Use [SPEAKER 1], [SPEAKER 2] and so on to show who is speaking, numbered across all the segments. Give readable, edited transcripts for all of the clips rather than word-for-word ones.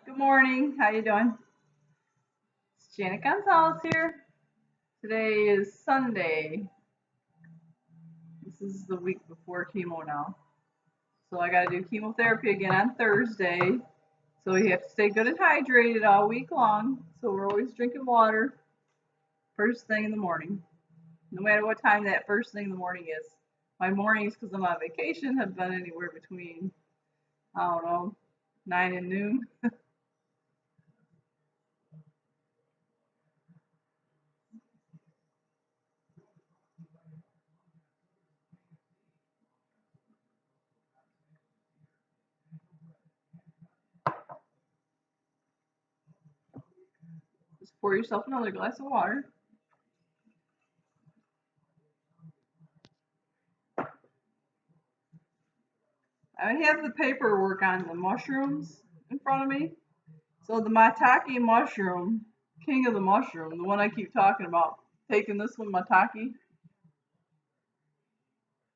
[SPEAKER 1] Good morning. How you doing? It's Janet Gonzalez here. Today is Sunday. This is the week before chemo now. So I got to do chemotherapy again on Thursday. So we have to stay good and hydrated all week long. So we're always drinking water first thing in the morning. No matter what time that first thing in the morning is. My mornings, because I'm on vacation, have been anywhere between, I don't know, 9 and noon. Just pour yourself another glass of water. I have the paperwork on the mushrooms in front of me. So the maitake mushroom, king of the mushroom, the one I keep talking about, taking this one, maitake.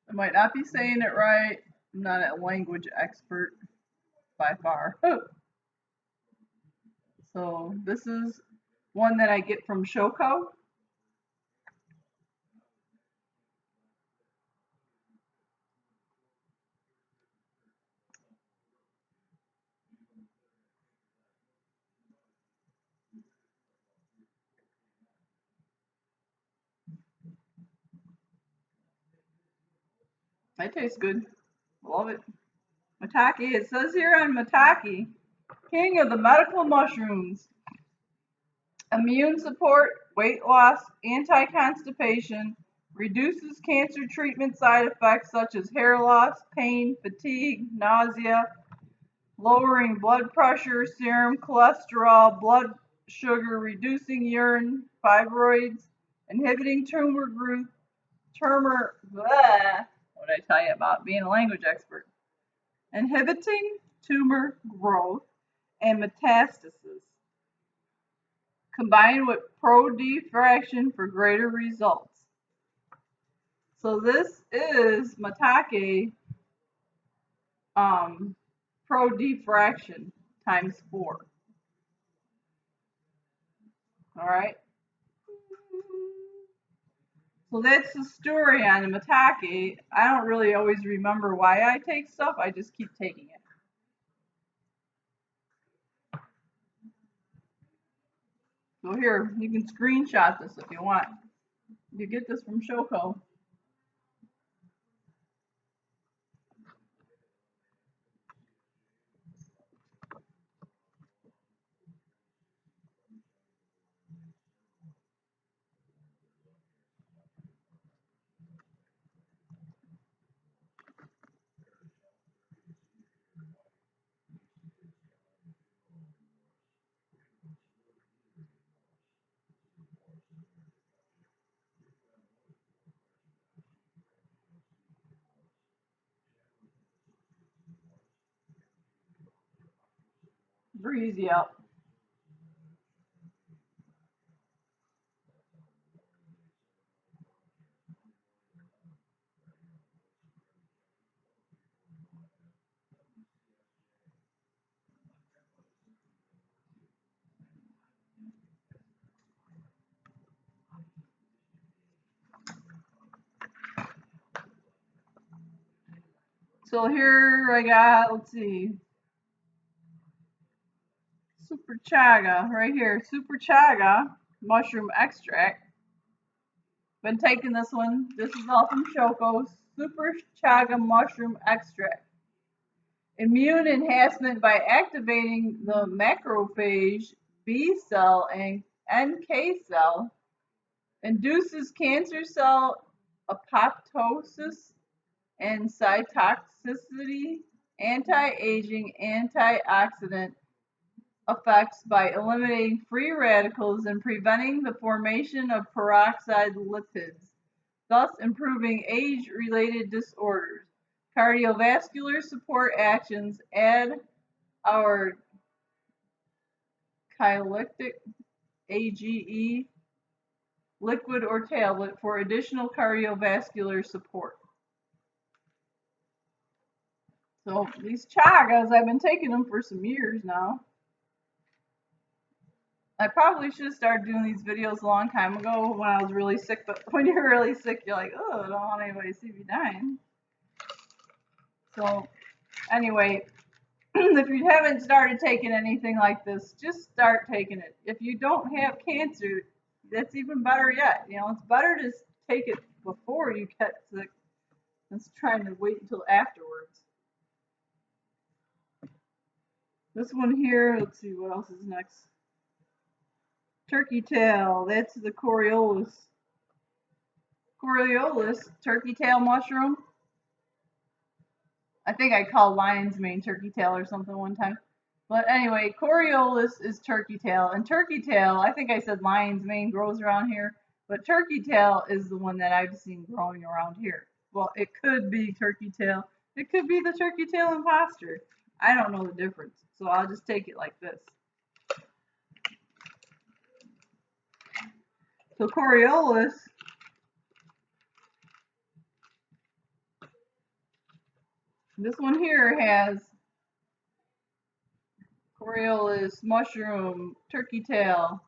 [SPEAKER 1] I might not be saying it right. I'm not a language expert by far. So this is one that I get from Shoko. It tastes good. Love it. Maitake. It says here on maitake, king of the medical mushrooms. Immune support, weight loss, anti-constipation, reduces cancer treatment side effects such as hair loss, pain, fatigue, nausea, lowering blood pressure, serum cholesterol, blood sugar, reducing urine, fibroids, inhibiting tumor growth, what did I tell you about being a language expert? Inhibiting tumor growth and metastasis, combined with pro-diffraction for greater results. So this is maitake pro-diffraction times 4. All right. So that's the story on the maitake. I don't really always remember why I take stuff. I just keep taking it. So here, you can screenshot this if you want. You get this from Shoko. Breezy out. So here I got, let's see, Super Chaga right here. Super Chaga mushroom extract. Been taking this one. This is all from Shoko. Super Chaga mushroom extract. Immune enhancement by activating the macrophage, B cell, and NK cell. Induces cancer cell apoptosis and cytotoxicity. Anti-aging, antioxidant effects by eliminating free radicals and preventing the formation of peroxide lipids, thus improving age-related disorders. Cardiovascular support actions. Add our Kylectic AGE liquid or tablet for additional cardiovascular support. So these chagas, I've been taking them for some years now. I probably should have started doing these videos a long time ago when I was really sick, but when you're really sick, you're like, oh, I don't want anybody to see me dying. So, anyway, if you haven't started taking anything like this, just start taking it. If you don't have cancer, that's even better yet. You know, it's better to take it before you get sick than trying to wait until afterwards. This one here, let's see what else is next. Turkey tail, that's the Coriolis. Coriolis, turkey tail mushroom. I think I called lion's mane turkey tail or something one time. But anyway, Coriolis is turkey tail. And turkey tail, I think I said lion's mane grows around here. But turkey tail is the one that I've seen growing around here. Well, it could be turkey tail. It could be the turkey tail imposter. I don't know the difference. So I'll just take it like this. So Coriolis, this one here has Coriolis, mushroom, turkey tail,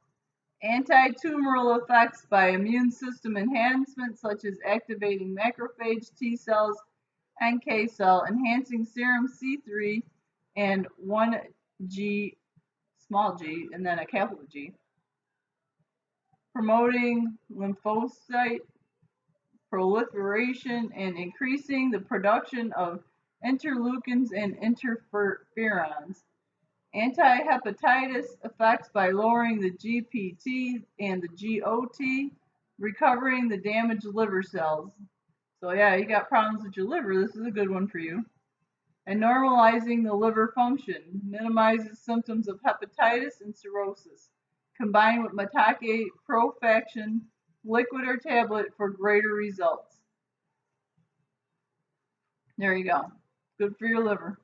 [SPEAKER 1] anti-tumoral effects by immune system enhancement such as activating macrophage T cells, NK cell, enhancing serum C3 and 1G, small g, and then a capital G, promoting lymphocyte proliferation and increasing the production of interleukins and interferons. Anti-hepatitis effects by lowering the GPT and the GOT, recovering the damaged liver cells. So yeah, you got problems with your liver, this is a good one for you. And normalizing the liver function, minimizes symptoms of hepatitis and cirrhosis. Combined with Matake Profaction, liquid or tablet for greater results. There you go. Good for your liver.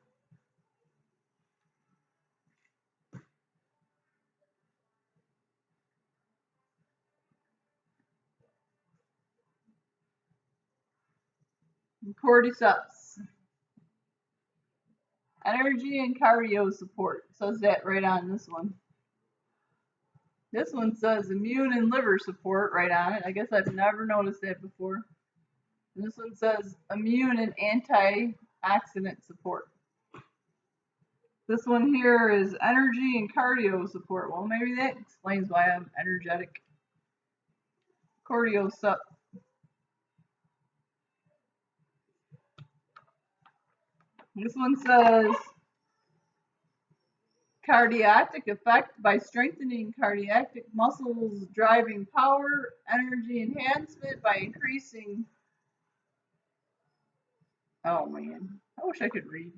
[SPEAKER 1] Cordyceps. Energy and cardio support. It says that right on this one. This one says immune and liver support right on it. I guess I've never noticed that before. And this one says immune and antioxidant support. This one here is energy and cardio support. Well, maybe that explains why I'm energetic. Cordyceps. This one says cardiac effect by strengthening cardiac muscles, driving power, energy enhancement by increasing. Oh man, I wish I could read.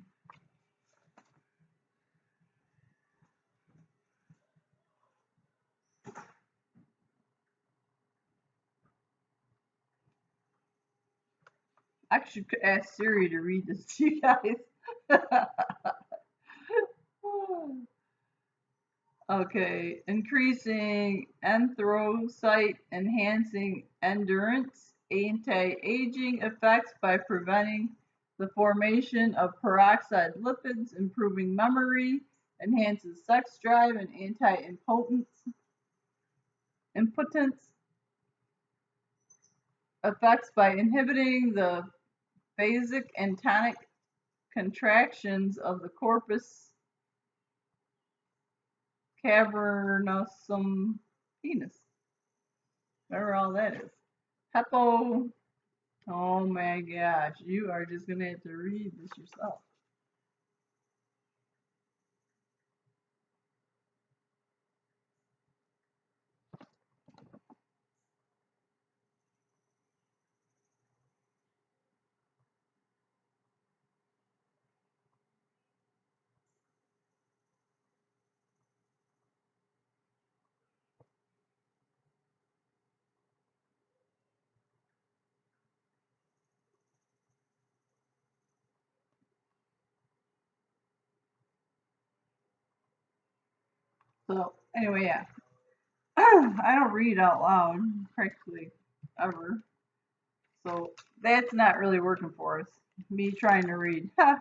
[SPEAKER 1] I should ask Siri to read this to you guys. Okay, increasing anthrocyte, enhancing endurance, anti-aging effects by preventing the formation of peroxide lipids, improving memory, enhances sex drive, and anti-impotence effects by inhibiting the phasic and tonic contractions of the corpus cavernosum penis. Whatever all that is. Hepo. Oh my gosh, you are just gonna have to read this yourself. So anyway, yeah. I don't read out loud practically ever. So that's not really working for us. Me trying to read. At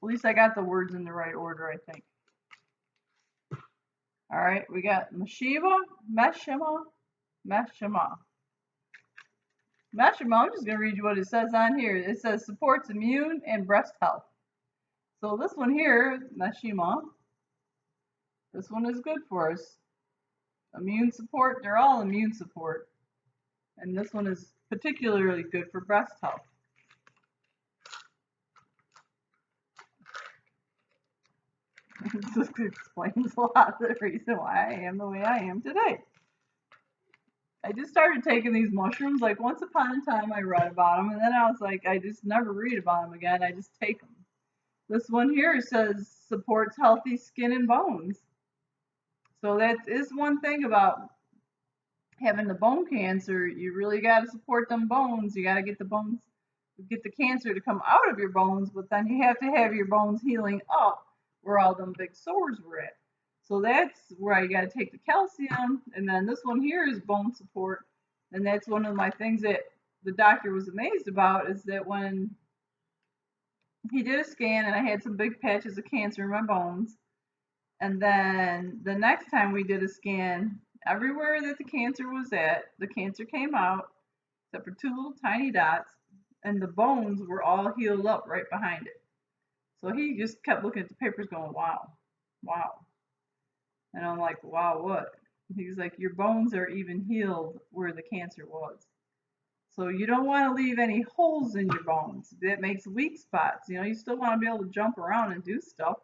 [SPEAKER 1] least I got the words in the right order, I think. All right, we got Meshima. I'm just going to read you what it says on here. It says supports immune and breast health. So this one here, Meshima, this one is good for us. Immune support, they're all immune support. And this one is particularly good for breast health. This explains a lot of the reason why I am the way I am today. I just started taking these mushrooms, like once upon a time I read about them, and then I was like, I just never read about them again, I just take them. This one here says supports healthy skin and bones. So that is one thing about having the bone cancer. You really got to support them bones. You got to get the bones, get the cancer to come out of your bones, but then you have to have your bones healing up where all them big sores were at. So that's where you got to take the calcium. And then this one here is bone support. And that's one of my things that the doctor was amazed about, is that when he did a scan and I had some big patches of cancer in my bones, and then the next time we did a scan, everywhere that the cancer was at, the cancer came out, except for two little tiny dots, and the bones were all healed up right behind it. So he just kept looking at the papers going, wow, wow. And I'm like, wow, what? He's like, your bones are even healed where the cancer was. So you don't want to leave any holes in your bones. That makes weak spots. You know, you still want to be able to jump around and do stuff.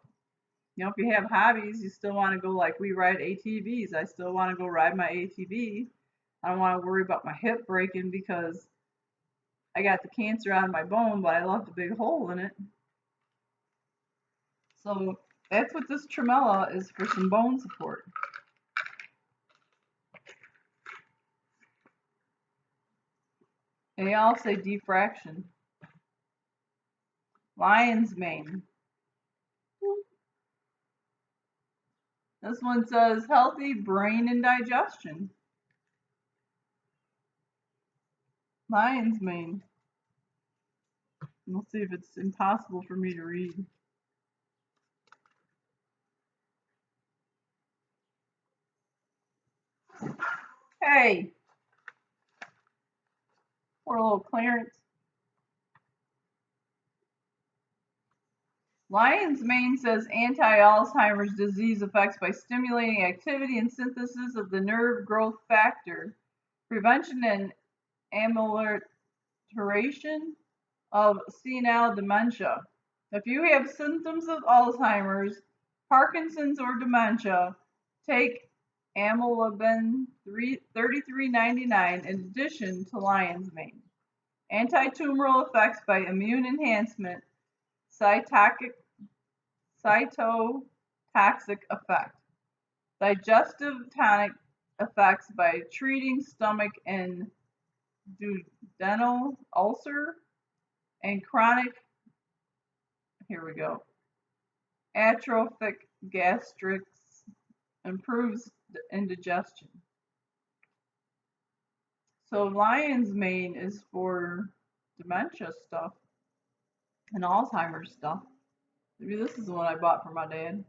[SPEAKER 1] You know, if you have hobbies, you still want to go, like we ride ATVs. I still want to go ride my ATV. I don't want to worry about my hip breaking because I got the cancer out of my bone, but I left a big hole in it. So that's what this tremella is, for some bone support. They all say defraction. Lion's mane. This one says healthy brain and digestion. Lion's mane. We'll see if it's impossible for me to read. Hey! Poor little Clarence. Lion's mane says anti-Alzheimer's disease effects by stimulating activity and synthesis of the nerve growth factor, prevention and amelioration of senile dementia. If you have symptoms of Alzheimer's, Parkinson's, or dementia, take amlodipine 3399 in addition to lion's mane. Anti-tumoral effects by immune enhancement, cytotoxic effect, digestive tonic effects by treating stomach and duodenal ulcer, and chronic, here we go, atrophic gastritis, improves indigestion. So lion's mane is for dementia stuff and Alzheimer's stuff. Maybe this is the one I bought for my dad.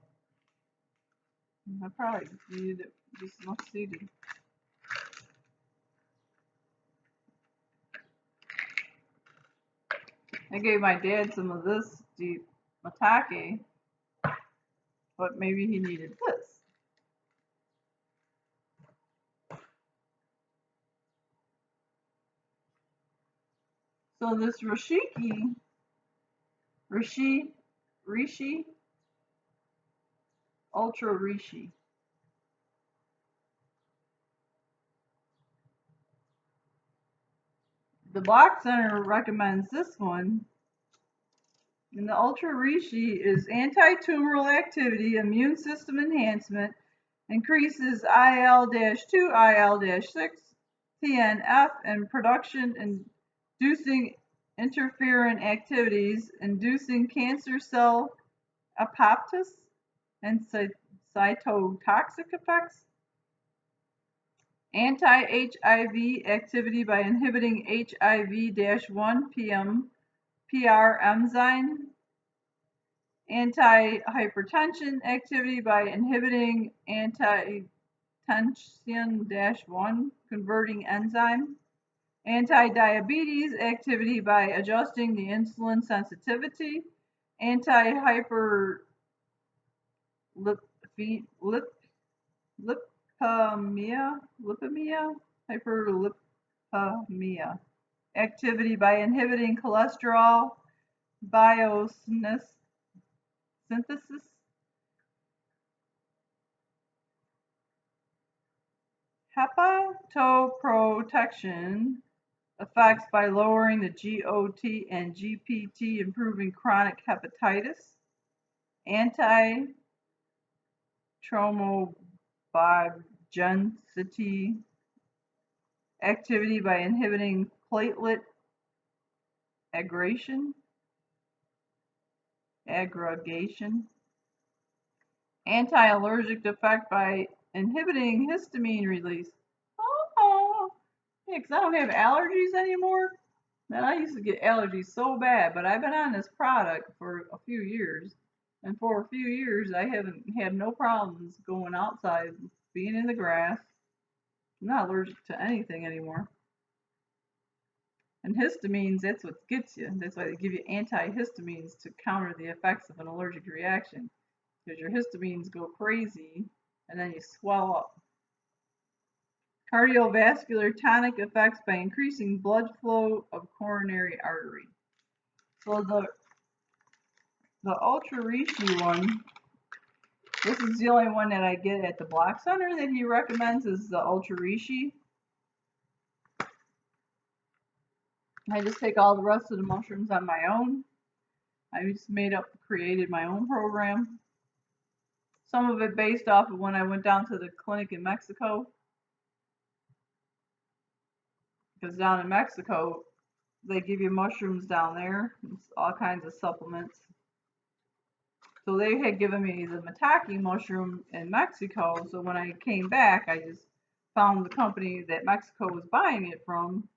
[SPEAKER 1] I probably needed it just as much as he did. I gave my dad some of this deep maitake, but maybe he needed this. So this Rishi, Ultra Rishi. The Block Center recommends this one. And the Ultra Rishi is anti-tumoral activity, immune system enhancement, increases IL-2, IL-6, TNF, and production, inducing interferon activities, inducing cancer cell apoptosis and cytotoxic effects, anti-HIV activity by inhibiting HIV-1 PR enzyme, Anti-hypertension activity by inhibiting angiotensin-1 converting enzyme. Anti-diabetes activity by adjusting the insulin sensitivity. Anti-hyperlipemia hyperlipemia activity by inhibiting cholesterol biosynthesis. Hepatoprotection effects by lowering the GOT and GPT, improving chronic hepatitis. Anti-thrombogenicity activity by inhibiting platelet aggregation. Anti-allergic effect by inhibiting histamine release. Oh, yeah, because I don't have allergies anymore. Man, I used to get allergies so bad, but I've been on this product for a few years. And for a few years, I haven't had no problems going outside, being in the grass. I'm not allergic to anything anymore. And histamines, that's what gets you. That's why they give you antihistamines to counter the effects of an allergic reaction. Because your histamines go crazy and then you swell up. Cardiovascular tonic effects by increasing blood flow of coronary artery. So the Ultra Reishi one, this is the only one that I get at the Block Center that he recommends, is the Ultra Reishi. I just take all the rest of the mushrooms on my own. I just created my own program. Some of it based off of when I went down to the clinic in Mexico. Because down in Mexico, they give you mushrooms down there, all kinds of supplements. So they had given me the maitake mushroom in Mexico. So when I came back, I just found the company that Mexico was buying it from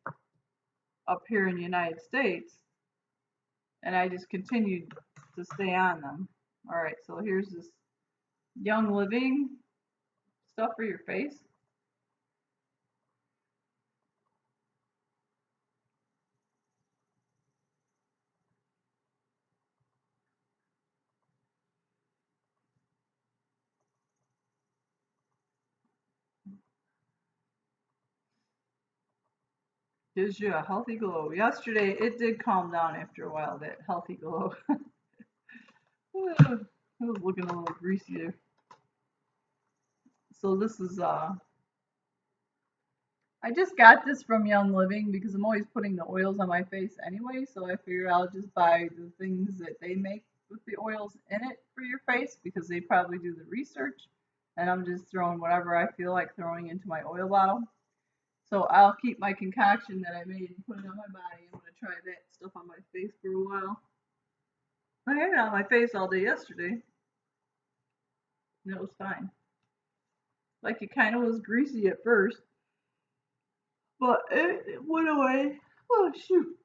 [SPEAKER 1] up here in the United States. And I just continued to stay on them. All right, so here's this Young Living stuff for your face. Gives you a healthy glow. Yesterday, it did calm down after a while, that healthy glow. I was looking a little greasier. So this is, I just got this from Young Living because I'm always putting the oils on my face anyway. So I figured I'll just buy the things that they make with the oils in it for your face because they probably do the research. And I'm just throwing whatever I feel like throwing into my oil bottle. So I'll keep my concoction that I made and put it on my body. I'm going to try that stuff on my face for a while. I had it on my face all day yesterday. And it was fine. Like it kind of was greasy at first. But it went away. Oh, shoot.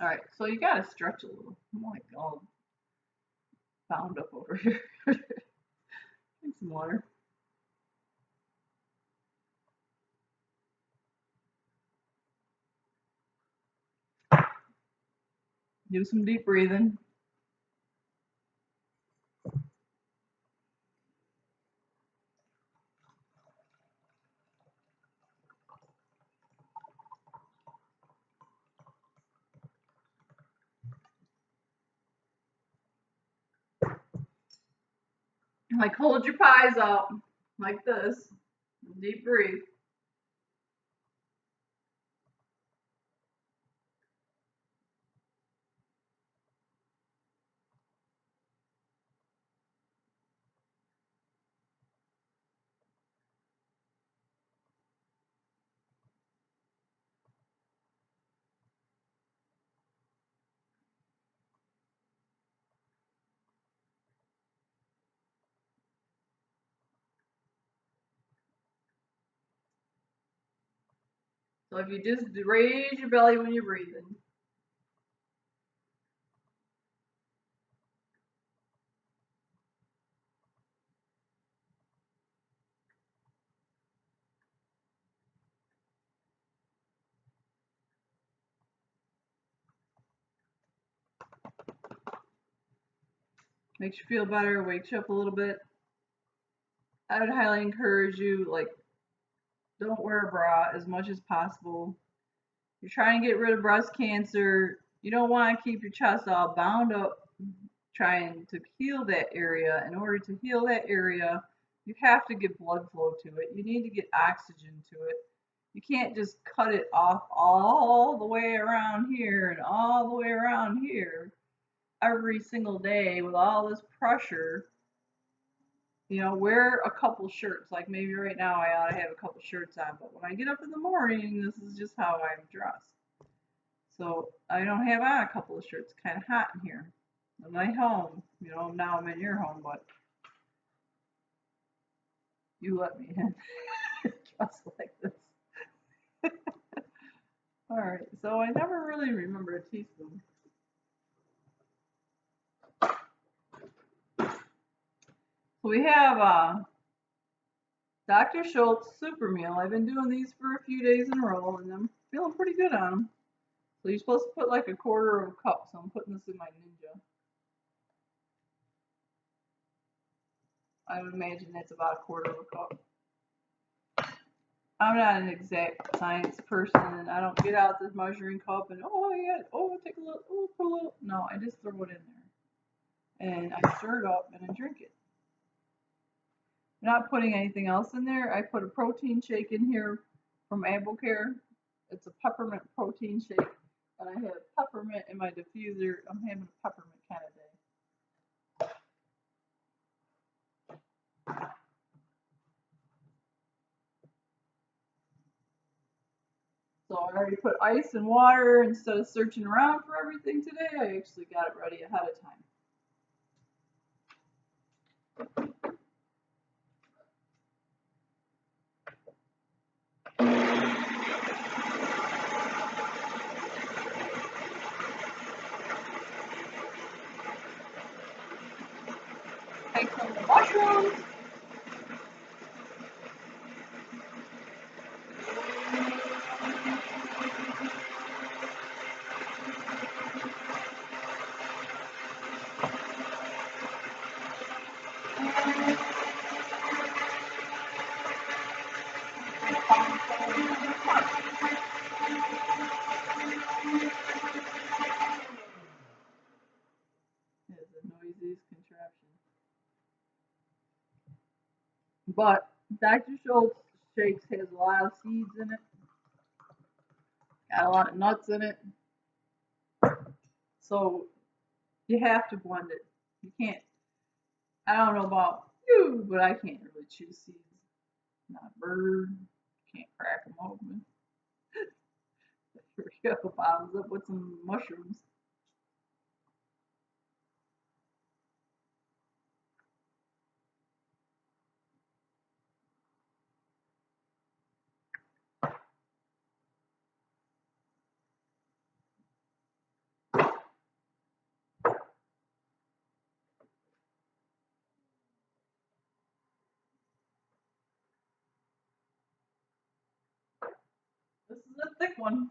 [SPEAKER 1] All right, so you got to stretch a little. I'm like all bound up over here. Drink some water. Do some deep breathing. Like hold your pies out like this. Deep breathe. So if you just raise your belly when you're breathing. Makes you feel better, wakes you up a little bit. I would highly encourage you, like, don't wear a bra as much as possible. You're trying to get rid of breast cancer. You don't want to keep your chest all bound up trying to heal that area. In order to heal that area, you have to get blood flow to it. You need to get oxygen to it. You can't just cut it off all the way around here and all the way around here every single day with all this pressure. You know, wear a couple shirts. Like maybe right now I ought to have a couple shirts on, but when I get up in the morning, this is just how I'm dressed. So I don't have on a couple of shirts. It's kind of hot in here. In my home, you know, now I'm in your home, but you let me in dressed like this. All right, so I never really remember a teaspoon. So we have Dr. Schultz super meal. I've been doing these for a few days in a row, and I'm feeling pretty good on them. So you're supposed to put like a quarter of a cup. So I'm putting this in my Ninja. I would imagine that's about a quarter of a cup. I'm not an exact science person, and I don't get out this measuring cup and take a little, put a little. No, I just throw it in there, and I stir it up and I drink it. I'm not putting anything else in there. I put a protein shake in here from AppleCare. It's a peppermint protein shake, and I have peppermint in my diffuser. I'm having a peppermint kind of day. So I already put ice and water instead of searching around for everything today. I actually got it ready ahead of time. Take some of the mushrooms. It is the noisiest contraption. But Dr. Schultz shakes has a lot of seeds in it. Got a lot of nuts in it. So you have to blend it. You can't, I don't know about you, but I can't really chew seeds. Not a bird. Can't crack them open. Here we go. Bottoms up with some mushrooms. This is a thick one.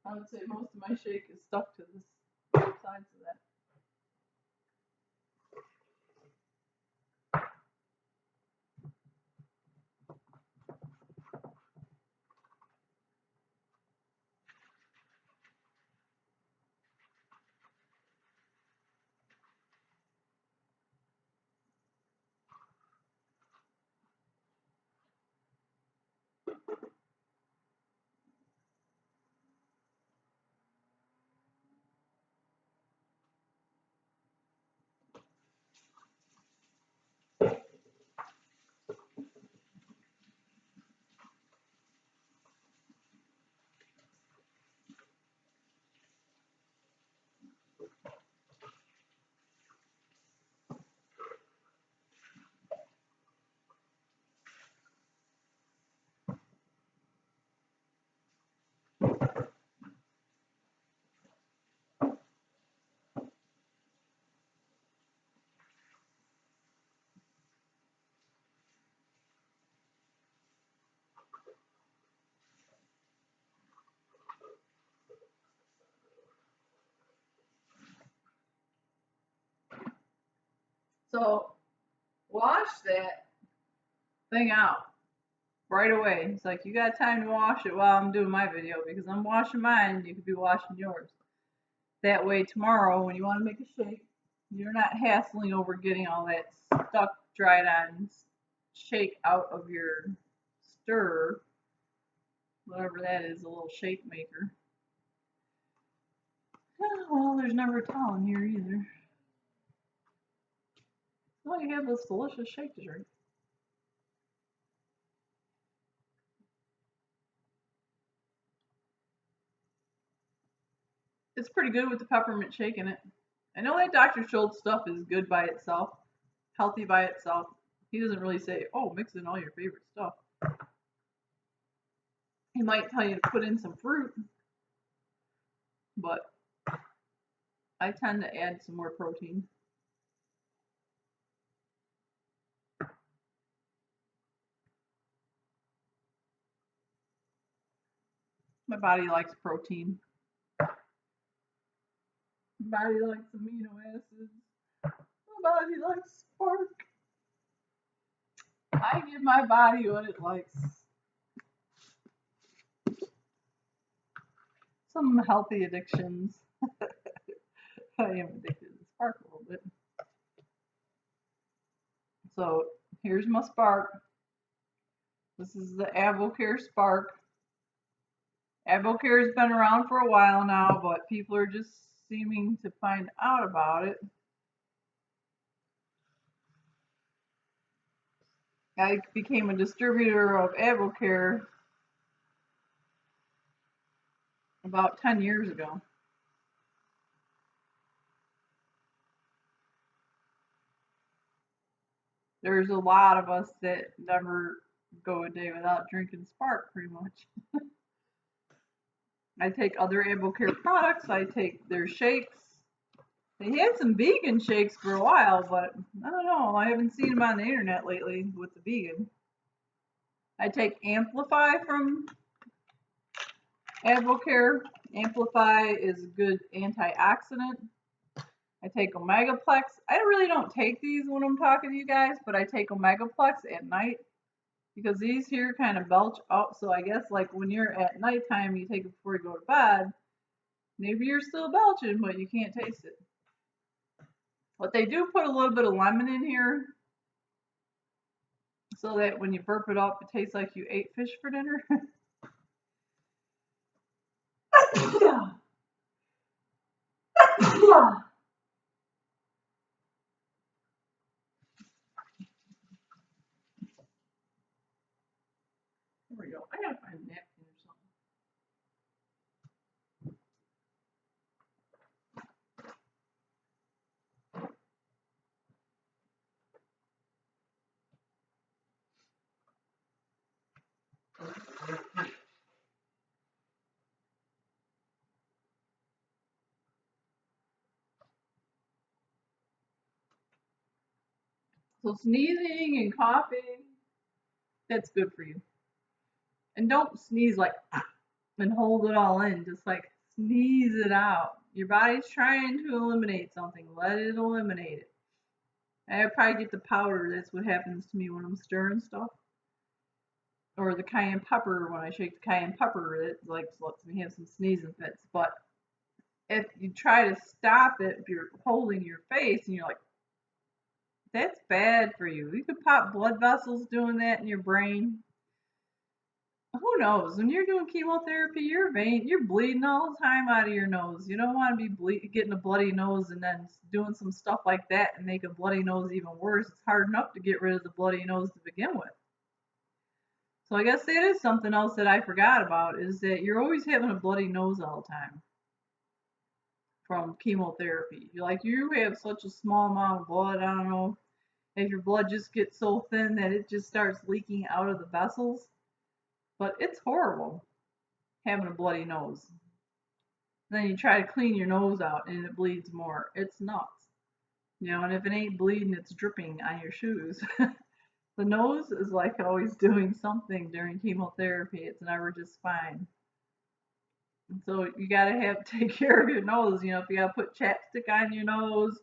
[SPEAKER 1] I would say most of my shake is stuck to this sides of that. So wash that thing out right away. It's like you got time to wash it while I'm doing my video because I'm washing mine. You could be washing yours. That way tomorrow when you want to make a shake, you're not hassling over getting all that stuck, dried on shake out of your stirrer, whatever that is, a little shake maker. Well, there's never a towel in here either. Well, you have this delicious shake to drink. It's pretty good with the peppermint shake in it. I know that Dr. Schultz stuff is good by itself, healthy by itself. He doesn't really say, oh, mix in all your favorite stuff. He might tell you to put in some fruit, but I tend to add some more protein. My body likes protein. My body likes amino acids. My body likes spark. I give my body what it likes. Some healthy addictions. I am addicted to spark a little bit. So here's my spark. This is the AvoCare Spark. AvoCare has been around for a while now, but people are just seeming to find out about it. I became a distributor of AvoCare about 10 years ago. There's a lot of us that never go a day without drinking Spark, pretty much. I take other AvoCare products. I take their shakes. They had some vegan shakes for a while, but I don't know. I haven't seen them on the internet lately with the vegan. I take Amplify from AvoCare. Amplify is a good antioxidant. I take Omegaplex. I really don't take these when I'm talking to you guys, but I take Omegaplex at night because these here kind of belch out. So I guess like when you're at nighttime, you take it before you go to bed. Maybe you're still belching, but you can't taste it. But they do put a little bit of lemon in here so that when you burp it up, it tastes like you ate fish for dinner. There we go. I gotta find a napkin or something. So sneezing and coughing, that's good for you. And don't sneeze like and hold it all in. Just like sneeze it out. Your body's trying to eliminate something. Let it eliminate it. I probably get the powder. That's what happens to me when I'm stirring stuff. Or the cayenne pepper, when I shake the cayenne pepper, it like lets me have some sneezing fits. But if you try to stop it, if you're holding your face and you're like, that's bad for you. You could pop blood vessels doing that in your brain. Who knows? When you're doing chemotherapy, you're bleeding all the time out of your nose. You don't want to be getting a bloody nose and then doing some stuff like that and make a bloody nose even worse. It's hard enough to get rid of the bloody nose to begin with. So I guess that is something else that I forgot about, is that you're always having a bloody nose all the time from chemotherapy. You have such a small amount of blood. I don't know if your blood just gets so thin that it just starts leaking out of the vessels. But it's horrible having a bloody nose. Then you try to clean your nose out and it bleeds more. It's nuts. And if it ain't bleeding, it's dripping on your shoes. The nose is like always doing something during chemotherapy. It's never just fine. And so you gotta take care of your nose. If you gotta put chapstick on your nose,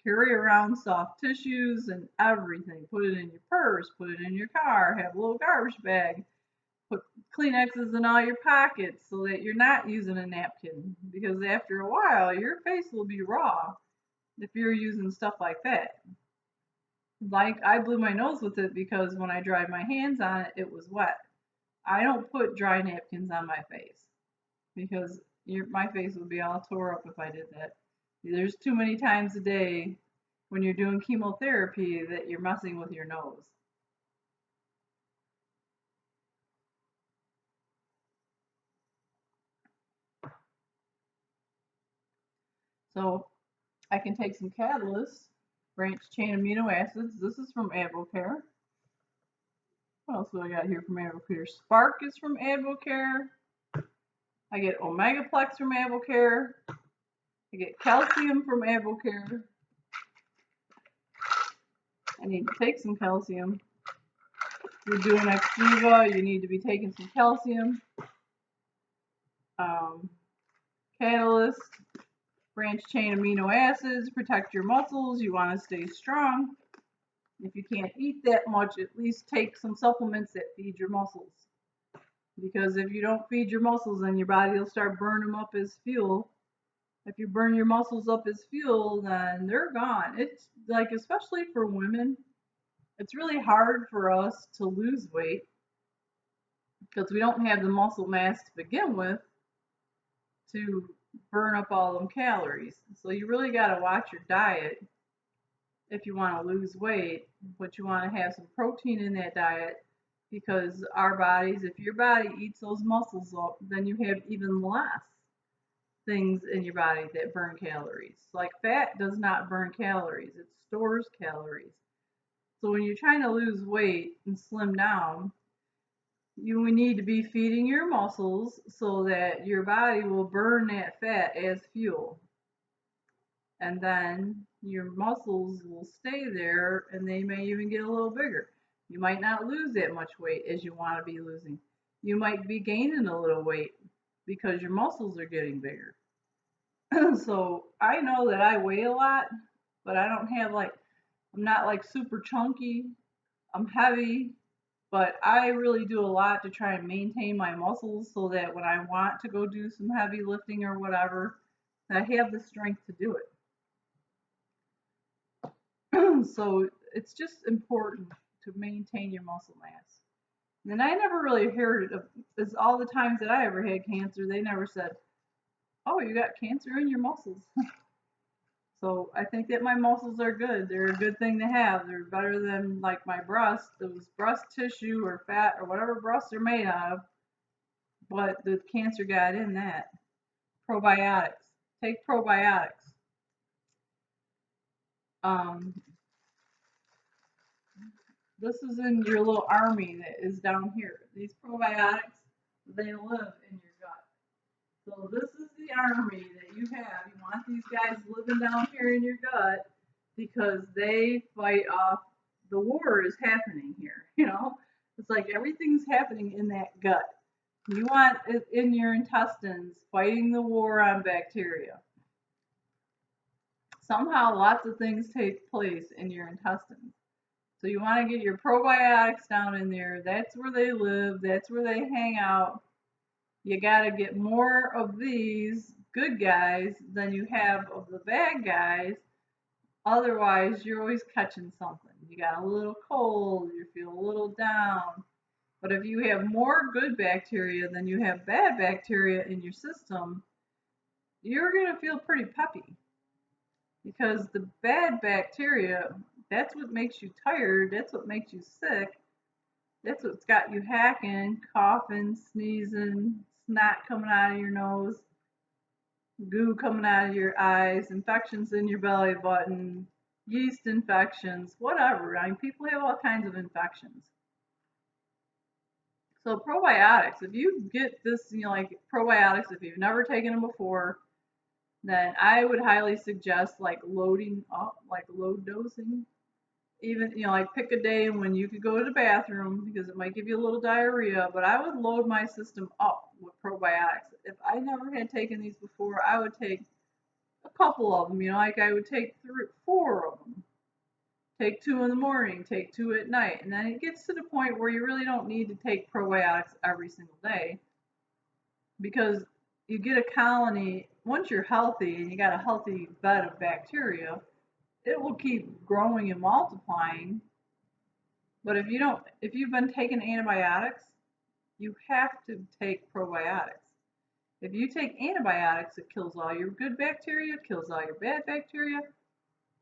[SPEAKER 1] carry around soft tissues and everything. Put it in your purse, put it in your car, have a little garbage bag, put Kleenexes in all your pockets so that you're not using a napkin, because after a while your face will be raw if you're using stuff like that. Like, I blew my nose with it because when I dried my hands on it, it was wet. I don't put dry napkins on my face because my face would be all tore up if I did that. There's too many times a day when you're doing chemotherapy that you're messing with your nose. So I can take some catalysts, branched chain amino acids. This is from Advocare. What else do I got here from Advocare? Spark is from Advocare. I get Omegaplex from Advocare. I get calcium from Advocare. I need to take some calcium. If you're doing Exviva, you need to be taking some calcium. Catalyst, branched chain amino acids, protect your muscles. You want to stay strong. If you can't eat that much, at least take some supplements that feed your muscles. Because if you don't feed your muscles, then your body will start burning them up as fuel. If you burn your muscles up as fuel, then they're gone. It's like, especially for women, it's really hard for us to lose weight because we don't have the muscle mass to begin with to burn up all them calories. So you really got to watch your diet if you want to lose weight, but you want to have some protein in that diet, because our bodies, if your body eats those muscles up, then you have even less things in your body that burn calories. Like fat does not burn calories, it stores calories. So when you're trying to lose weight and slim down, you need to be feeding your muscles so that your body will burn that fat as fuel. And then your muscles will stay there and they may even get a little bigger. You might not lose that much weight as you want to be losing. You might be gaining a little weight because your muscles are getting bigger. So I know that I weigh a lot, but I don't have I'm not like super chunky. I'm heavy, but I really do a lot to try and maintain my muscles so that when I want to go do some heavy lifting or whatever, I have the strength to do it. So it's just important to maintain your muscle mass. And I never really heard of this. All the times that I ever had cancer, they never said, "Oh, you got cancer in your muscles." So I think that my muscles are good. They're a good thing to have. They're better than like my breast. Those breast tissue or fat or whatever breasts are made out of, but the cancer got in that. Probiotics. Take probiotics. Um, this is in your little army that is down here. These probiotics, they live in your gut. So this is the army that you have. You want these guys living down here in your gut because they fight off. The war is happening here. It's like everything's happening in that gut. You want it in your intestines fighting the war on bacteria. Somehow lots of things take place in your intestines. So you want to get your probiotics down in there. That's where they live. That's where they hang out. You got to get more of these good guys than you have of the bad guys. Otherwise, you're always catching something. You got a little cold, you feel a little down. But if you have more good bacteria than you have bad bacteria in your system, you're going to feel pretty peppy. Because the bad bacteria, that's what makes you tired, that's what makes you sick, that's what's got you hacking, coughing, sneezing, snot coming out of your nose, goo coming out of your eyes, infections in your belly button, yeast infections, whatever. I mean, people have all kinds of infections. So probiotics, if you get this, like probiotics, if you've never taken them before, then I would highly suggest like loading up, like load dosing. Even, like pick a day when you could go to the bathroom because it might give you a little diarrhea, but I would load my system up with probiotics. If I never had taken these before, I would take a couple of them, like I would take 4 of them. Take 2 in the morning, take 2 at night, and then it gets to the point where you really don't need to take probiotics every single day because you get a colony, once you're healthy and you got a healthy bed of bacteria, it will keep growing and multiplying. But if you've been taking antibiotics, you have to take probiotics. If you take antibiotics, it kills all your good bacteria, kills all your bad bacteria.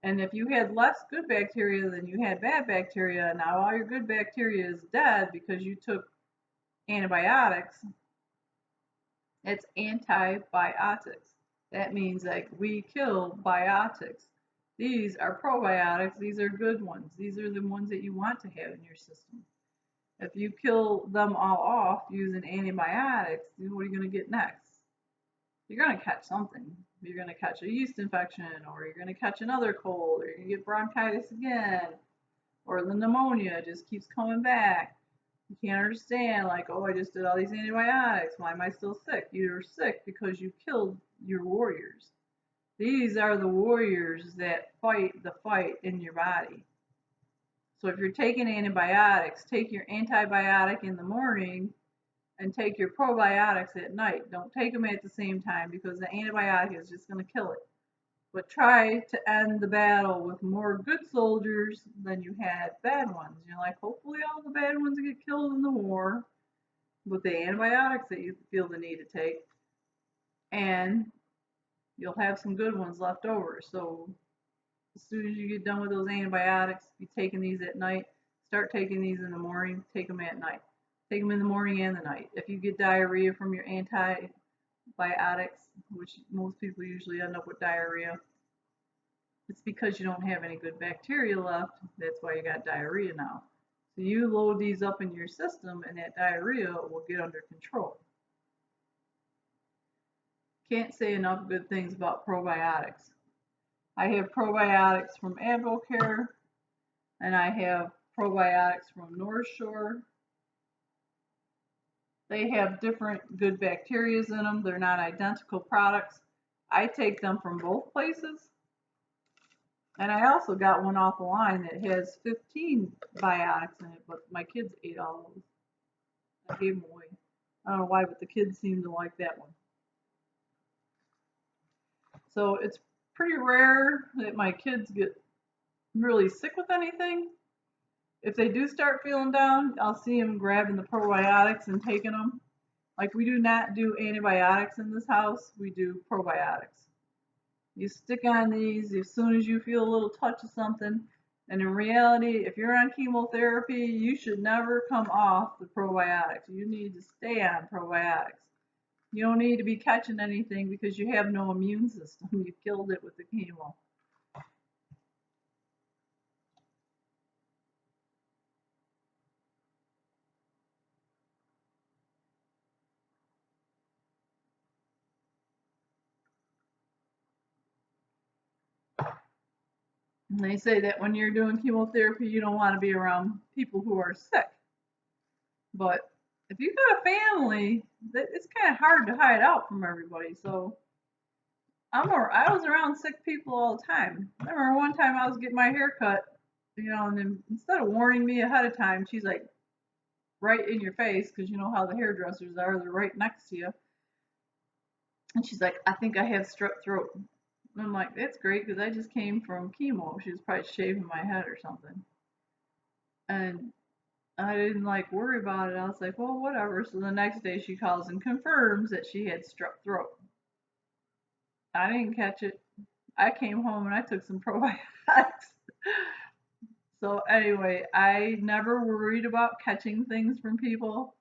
[SPEAKER 1] And if you had less good bacteria than you had bad bacteria, now all your good bacteria is dead because you took antibiotics. It's antibiotics. That means like we kill biotics. These are probiotics. These are good ones. These are the ones that you want to have in your system. If you kill them all off using antibiotics, what are you going to get next? You're going to catch something. You're going to catch a yeast infection, or you're going to catch another cold, or you're going to get bronchitis again, or the pneumonia just keeps coming back. You can't understand, like, oh, I just did all these antibiotics. Why am I still sick? You're sick because you killed your warriors. These are the warriors that fight the fight in your body. So if you're taking antibiotics, take your antibiotic in the morning and take your probiotics at night. Don't take them at the same time because the antibiotic is just going to kill it. But try to end the battle with more good soldiers than you had bad ones. Like, hopefully all the bad ones get killed in the war with the antibiotics that you feel the need to take. And you'll have some good ones left over. So as soon as you get done with those antibiotics, be taking these at night. Start taking these in the morning. Take them at night. Take them in the morning and the night. If you get diarrhea from your antibiotics, which most people usually end up with diarrhea, it's because you don't have any good bacteria left. That's why you got diarrhea now. So you load these up in your system and that diarrhea will get under control. Can't say enough good things about probiotics. I have probiotics from AdvoCare, and I have probiotics from North Shore. They have different good bacteria in them. They're not identical products. I take them from both places. And I also got one off the line that has 15 biotics in it, but my kids ate all of them. I gave them away. I don't know why, but the kids seem to like that one. So it's pretty rare that my kids get really sick with anything. If they do start feeling down, I'll see them grabbing the probiotics and taking them. Like, we do not do antibiotics in this house, we do probiotics. You stick on these as soon as you feel a little touch of something. And in reality, if you're on chemotherapy, you should never come off the probiotics. You need to stay on probiotics. You don't need to be catching anything because you have no immune system. You killed it with the chemo. And they say that when you're doing chemotherapy, you don't want to be around people who are sick. But if you've got a family, it's kind of hard to hide out from everybody. So I was around sick people all the time. I remember one time I was getting my hair cut, and then instead of warning me ahead of time, she's like right in your face, because you know how the hairdressers are, they're right next to you. And she's like, I think I have strep throat. And I'm like, that's great, because I just came from chemo. She was probably shaving my head or something. And I didn't like worry about it. I was like, well, whatever. So the next day she calls and confirms that she had strep throat. I didn't catch it. I came home and I took some probiotics. So anyway, I never worried about catching things from people.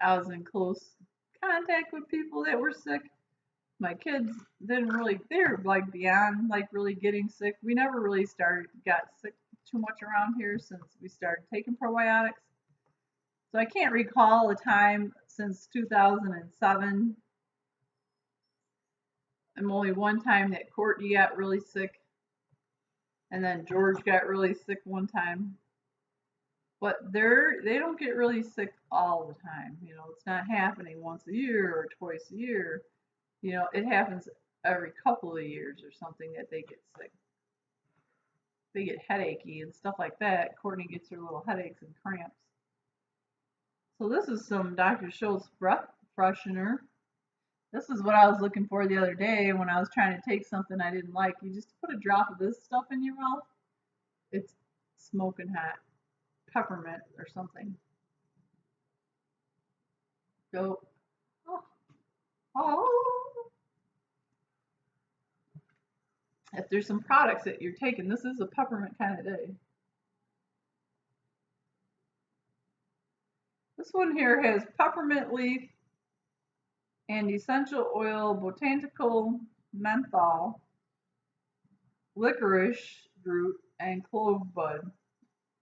[SPEAKER 1] I was in close contact with people that were sick. My kids didn't really, they're like beyond like really getting sick. We never really got sick too much around here since we started taking probiotics. So I can't recall a time since 2007. And only one time that Courtney got really sick. And then George got really sick one time. But they don't get really sick all the time. It's not happening once a year or twice a year. It happens every couple of years or something that they get sick. They get headachy and stuff like that. Courtney gets her little headaches and cramps. So this is some Dr. Schultz breath freshener. This is what I was looking for the other day when I was trying to take something I didn't like. You just put a drop of this stuff in your mouth. It's smoking hot. Peppermint or something. Go. Oh. Oh. If there's some products that you're taking, this is a peppermint kind of day. This one here has peppermint leaf and essential oil, botanical menthol, licorice root, and clove bud.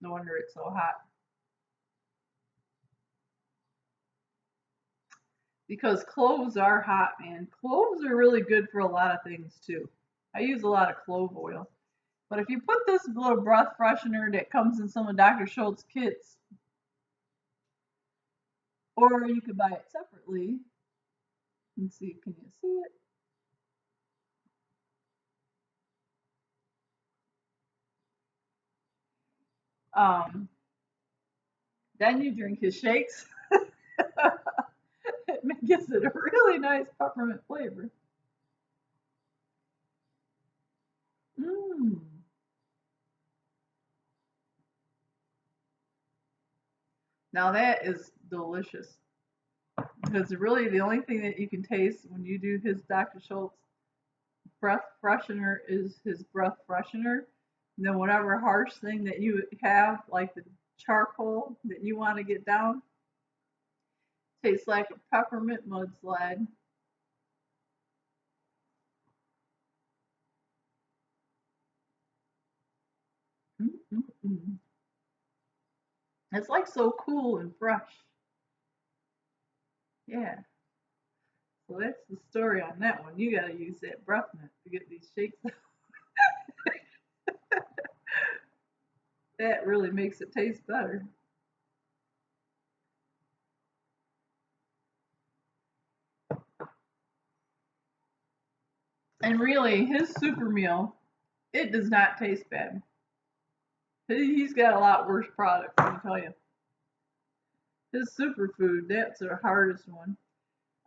[SPEAKER 1] No wonder it's so hot. Because cloves are hot, man. Cloves are really good for a lot of things too. I use a lot of clove oil. But if you put this little breath freshener that comes in some of Dr. Schultz kits, or you could buy it separately. Let's see, can you see it? Um, then you drink his shakes. It gives it a really nice peppermint flavor. Mmm. Now that is delicious. Because really the only thing that you can taste when you do his Dr. Schultz breath freshener is his breath freshener. And then whatever harsh thing that you have, like the charcoal that you want to get down, tastes like a peppermint mudslide. Mm-mm-mm. It's like so cool and fresh. Yeah. So that's the story on that one. You gotta use that breath mint to get these shakes. That really makes it taste better. And really, his super meal, it does not taste bad. He's got a lot worse products, let me tell you. His superfood, that's the hardest one.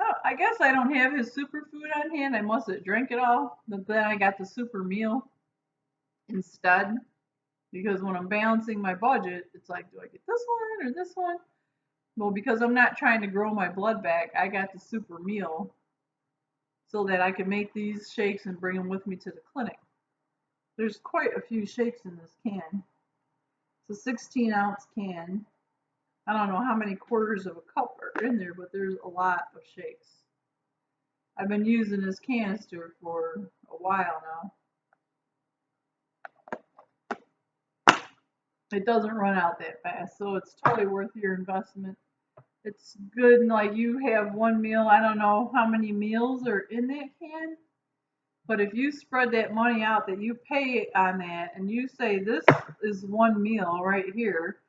[SPEAKER 1] Oh, I guess I don't have his superfood on hand. I must have drank it all. But then I got the super meal instead. Because when I'm balancing my budget, it's like, do I get this one or this one? Well, because I'm not trying to grow my blood back, I got the super meal so that I can make these shakes and bring them with me to the clinic. There's quite a few shakes in this can. It's a 16-ounce can. I don't know how many quarters of a cup are in there, but there's a lot of shakes. I've been using this canister for a while now. It doesn't run out that fast, so it's totally worth your investment. It's good, like you have one meal, I don't know how many meals are in that can, but if you spread that money out that you pay on that and you say this is one meal right here,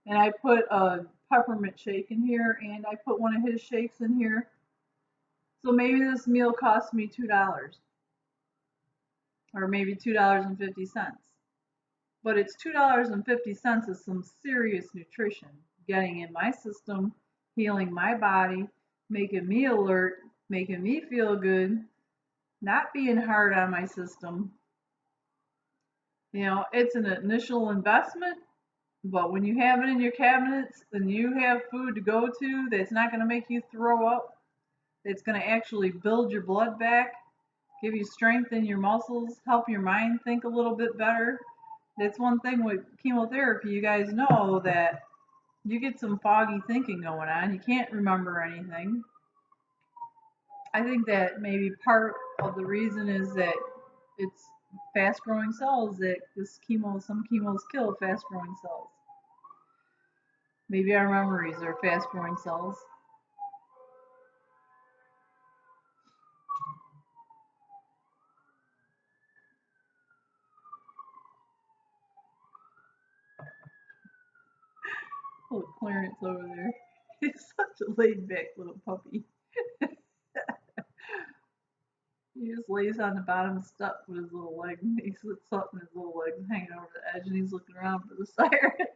[SPEAKER 1] and I put a peppermint shake in here and I put one of his shakes in here, so maybe this meal cost me $2 or maybe $2.50. But it's $2.50 of some serious nutrition getting in my system, healing my body, making me alert, making me feel good, not being hard on my system. You know, it's an initial investment, but when you have it in your cabinets and you have food to go to that's not going to make you throw up, it's going to actually build your blood back, give you strength in your muscles, help your mind think a little bit better. That's one thing with chemotherapy. You guys know that you get some foggy thinking going on. You can't remember anything. I think that maybe part of the reason is that it's fast growing cells that some chemos kill fast growing cells. Maybe our memories are fast growing cells. Look, Clarence over there. He's such a laid back little puppy. He just lays on the bottom step with his little leg. He sits up and his little leg's hanging over the edge and he's looking around for the sirens.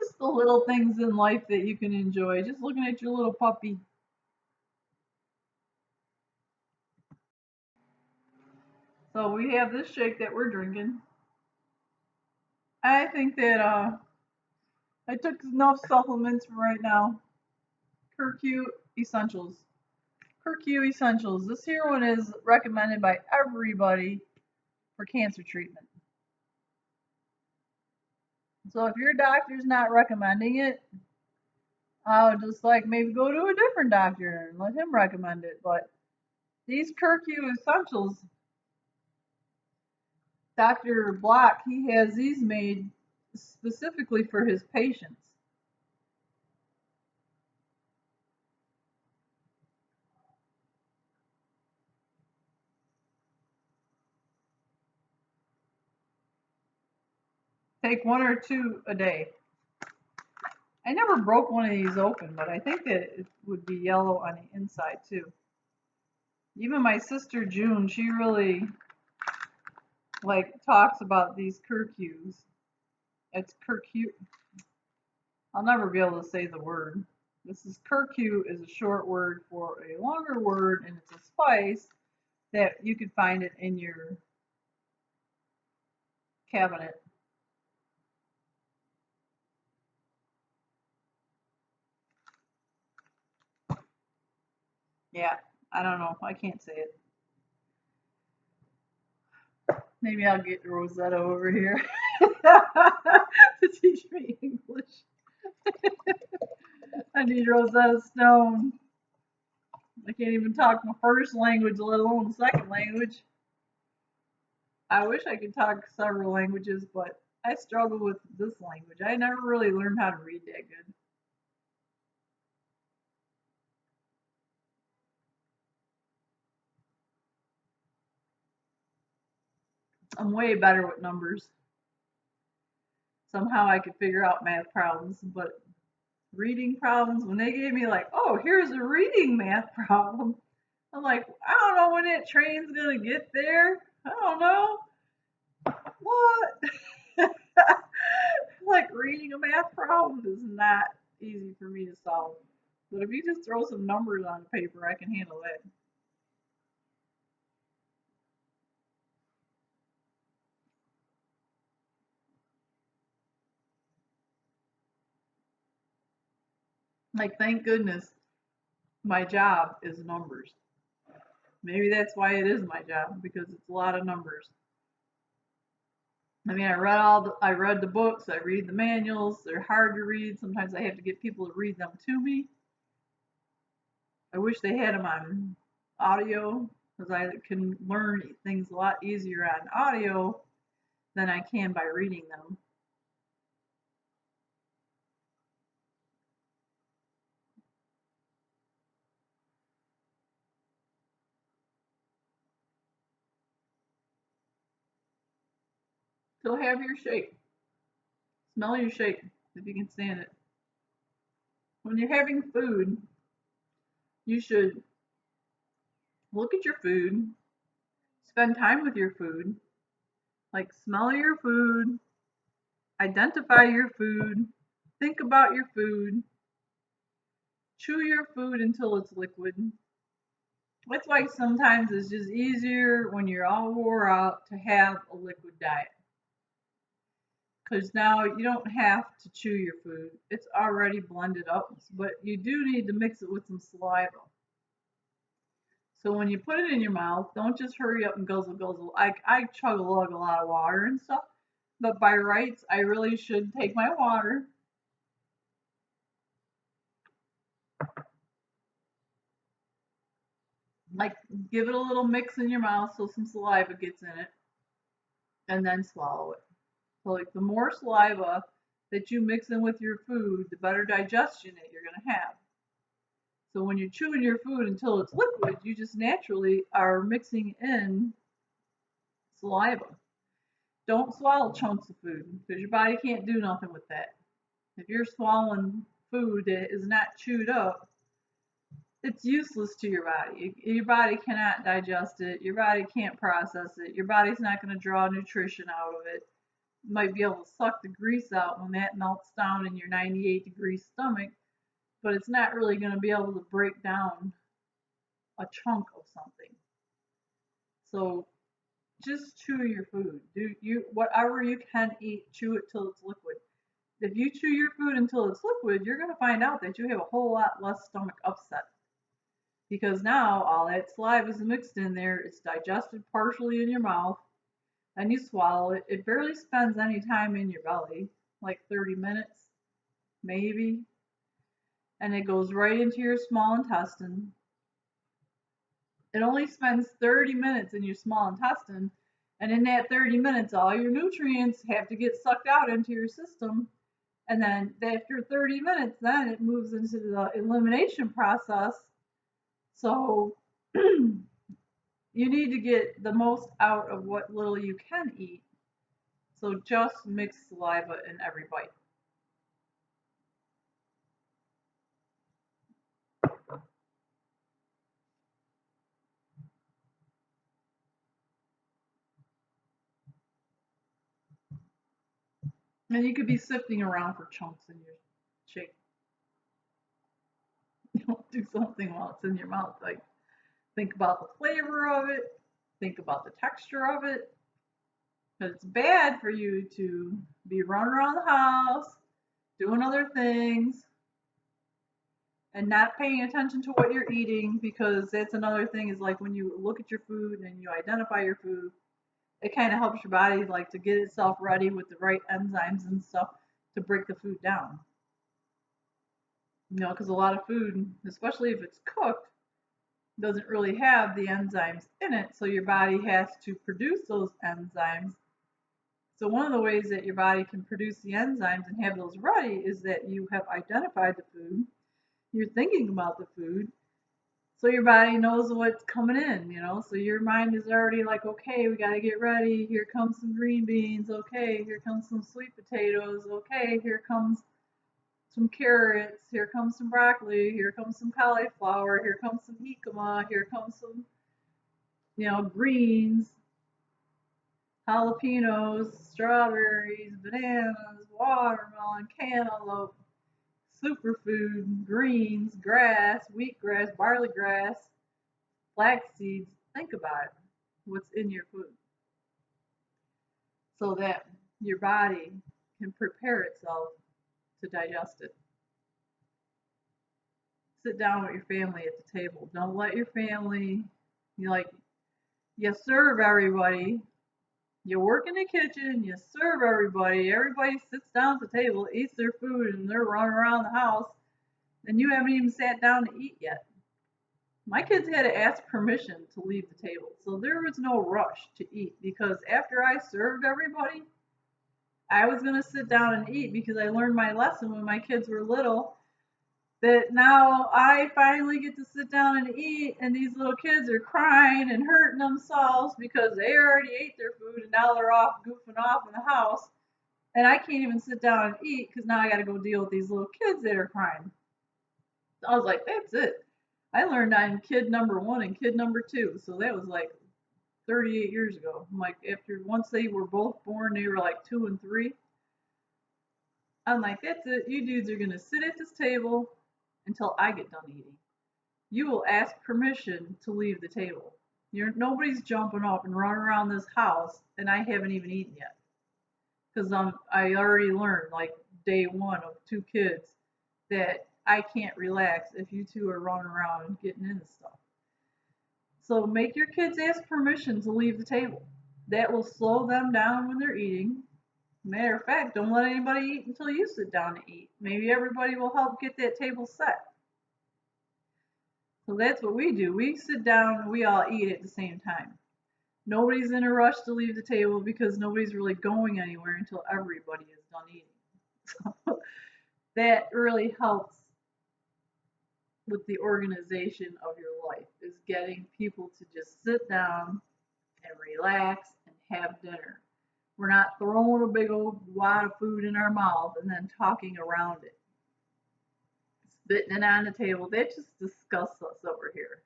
[SPEAKER 1] Just the little things in life that you can enjoy. Just looking at your little puppy. So we have this shake that we're drinking. I think that I took enough supplements for right now. Curcu Essentials. Curcu Essentials. This here one is recommended by everybody for cancer treatment. So if your doctor's not recommending it, I'll just like maybe go to a different doctor and let him recommend it. But these Curcu Essentials, Dr. Block, he has these made specifically for his patients. Take one or two a day. I never broke one of these open, but I think that it would be yellow on the inside too. Even my sister June, she really like talks about these curcues. It's curcu. I'll never be able to say the word. This is curcu is a short word for a longer word, and it's a spice that you could find it in your cabinet. Yeah, I don't know. I can't say it. Maybe I'll get Rosetta over here to teach me English. I need Rosetta Stone. I can't even talk my first language, let alone the second language. I wish I could talk several languages, but I struggle with this language. I never really learned how to read that good. I'm way better with numbers. Somehow I could figure out math problems, but reading problems, when they gave me like, oh, here's a reading math problem, I'm like, I don't know when that train's gonna get there. I don't know. What? Like reading a math problem is not easy for me to solve. But if you just throw some numbers on paper, I can handle it. Like, thank goodness my job is numbers. Maybe that's why it is my job, because it's a lot of numbers. I mean, I read the books, I read the manuals. They're hard to read. Sometimes I have to get people to read them to me. I wish they had them on audio, because I can learn things a lot easier on audio than I can by reading them. So have your shake. Smell your shake if you can stand it. When you're having food, you should look at your food, spend time with your food, like smell your food, identify your food, think about your food, chew your food until it's liquid. That's why sometimes it's just easier when you're all wore out to have a liquid diet. Because now you don't have to chew your food. It's already blended up, but you do need to mix it with some saliva. So when you put it in your mouth, don't just hurry up and guzzle, guzzle. I chug a lug a lot of water and stuff, but by rights, I really should take my water, like give it a little mix in your mouth so some saliva gets in it, and then swallow it. So like the more saliva that you mix in with your food, the better digestion that you're gonna have. So when you're chewing your food until it's liquid, you just naturally are mixing in saliva. Don't swallow chunks of food because your body can't do nothing with that. If you're swallowing food that is not chewed up, it's useless to your body. Your body cannot digest it. Your body can't process it. Your body's not going to draw nutrition out of it. You might be able to suck the grease out when that melts down in your 98-degree stomach, but it's not really going to be able to break down a chunk of something. So just chew your food. Do you whatever you can eat, chew it till it's liquid. If you chew your food until it's liquid, you're going to find out that you have a whole lot less stomach upset. Because now all that saliva is mixed in there, it's digested partially in your mouth, then you swallow it. It barely spends any time in your belly, like 30 minutes, maybe, and it goes right into your small intestine. It only spends 30 minutes in your small intestine, and in that 30 minutes, all your nutrients have to get sucked out into your system. And then after 30 minutes, then it moves into the elimination process. So you need to get the most out of what little you can eat. So just mix saliva in every bite. And you could be sifting around for chunks in your shake. You don't do something while it's in your mouth. Like think about the flavor of it, think about the texture of it. But it's bad for you to be running around the house, doing other things, and not paying attention to what you're eating, because that's another thing is like when you look at your food and you identify your food, it kind of helps your body like to get itself ready with the right enzymes and stuff to break the food down. Because a lot of food, especially if it's cooked, doesn't really have the enzymes in it, so your body has to produce those enzymes. So one of the ways that your body can produce the enzymes and have those ready is that you have identified the food, you're thinking about the food, so your body knows what's coming in. So your mind is already like, okay, we got to get ready. Here comes some green beans. Okay, here comes some sweet potatoes. Okay, here comes some carrots. Here comes some broccoli. Here comes some cauliflower. Here comes some jicama. Here comes some, greens, jalapenos, strawberries, bananas, watermelon, cantaloupe, superfood, greens, grass, wheatgrass, barley grass, flax seeds. Think about it, what's in your food, so that your body can prepare itself to digest it. Sit down with your family at the table. Don't let your family, you serve everybody. You work in the kitchen, you serve everybody. Everybody sits down at the table, eats their food, and they're running around the house, and you haven't even sat down to eat yet. My kids had to ask permission to leave the table, so there was no rush to eat, because after I served everybody, I was going to sit down and eat, because I learned my lesson when my kids were little, that now I finally get to sit down and eat, and these little kids are crying and hurting themselves because they already ate their food and now they're off goofing off in the house, and I can't even sit down and eat because now I got to go deal with these little kids that are crying. So I was like, that's it. I learned I'm kid number one and kid number two, so that was like 38 years ago. I'm like, once they were both born, they were like 2 and 3. I'm like, that's it. You dudes are gonna sit at this table until I get done eating. You will ask permission to leave the table. Nobody's jumping up and running around this house, and I haven't even eaten yet. Because I already learned, like day one of 2 kids, that I can't relax if you two are running around and getting into stuff. So make your kids ask permission to leave the table. That will slow them down when they're eating. Matter of fact, don't let anybody eat until you sit down to eat. Maybe everybody will help get that table set. So that's what we do. We sit down and we all eat at the same time. Nobody's in a rush to leave the table because nobody's really going anywhere until everybody is done eating. So that really helps with the organization of your life, is getting people to just sit down and relax and have dinner. We're not throwing a big old wad of food in our mouth and then talking around it. spitting it on the table. That just disgusts us over here.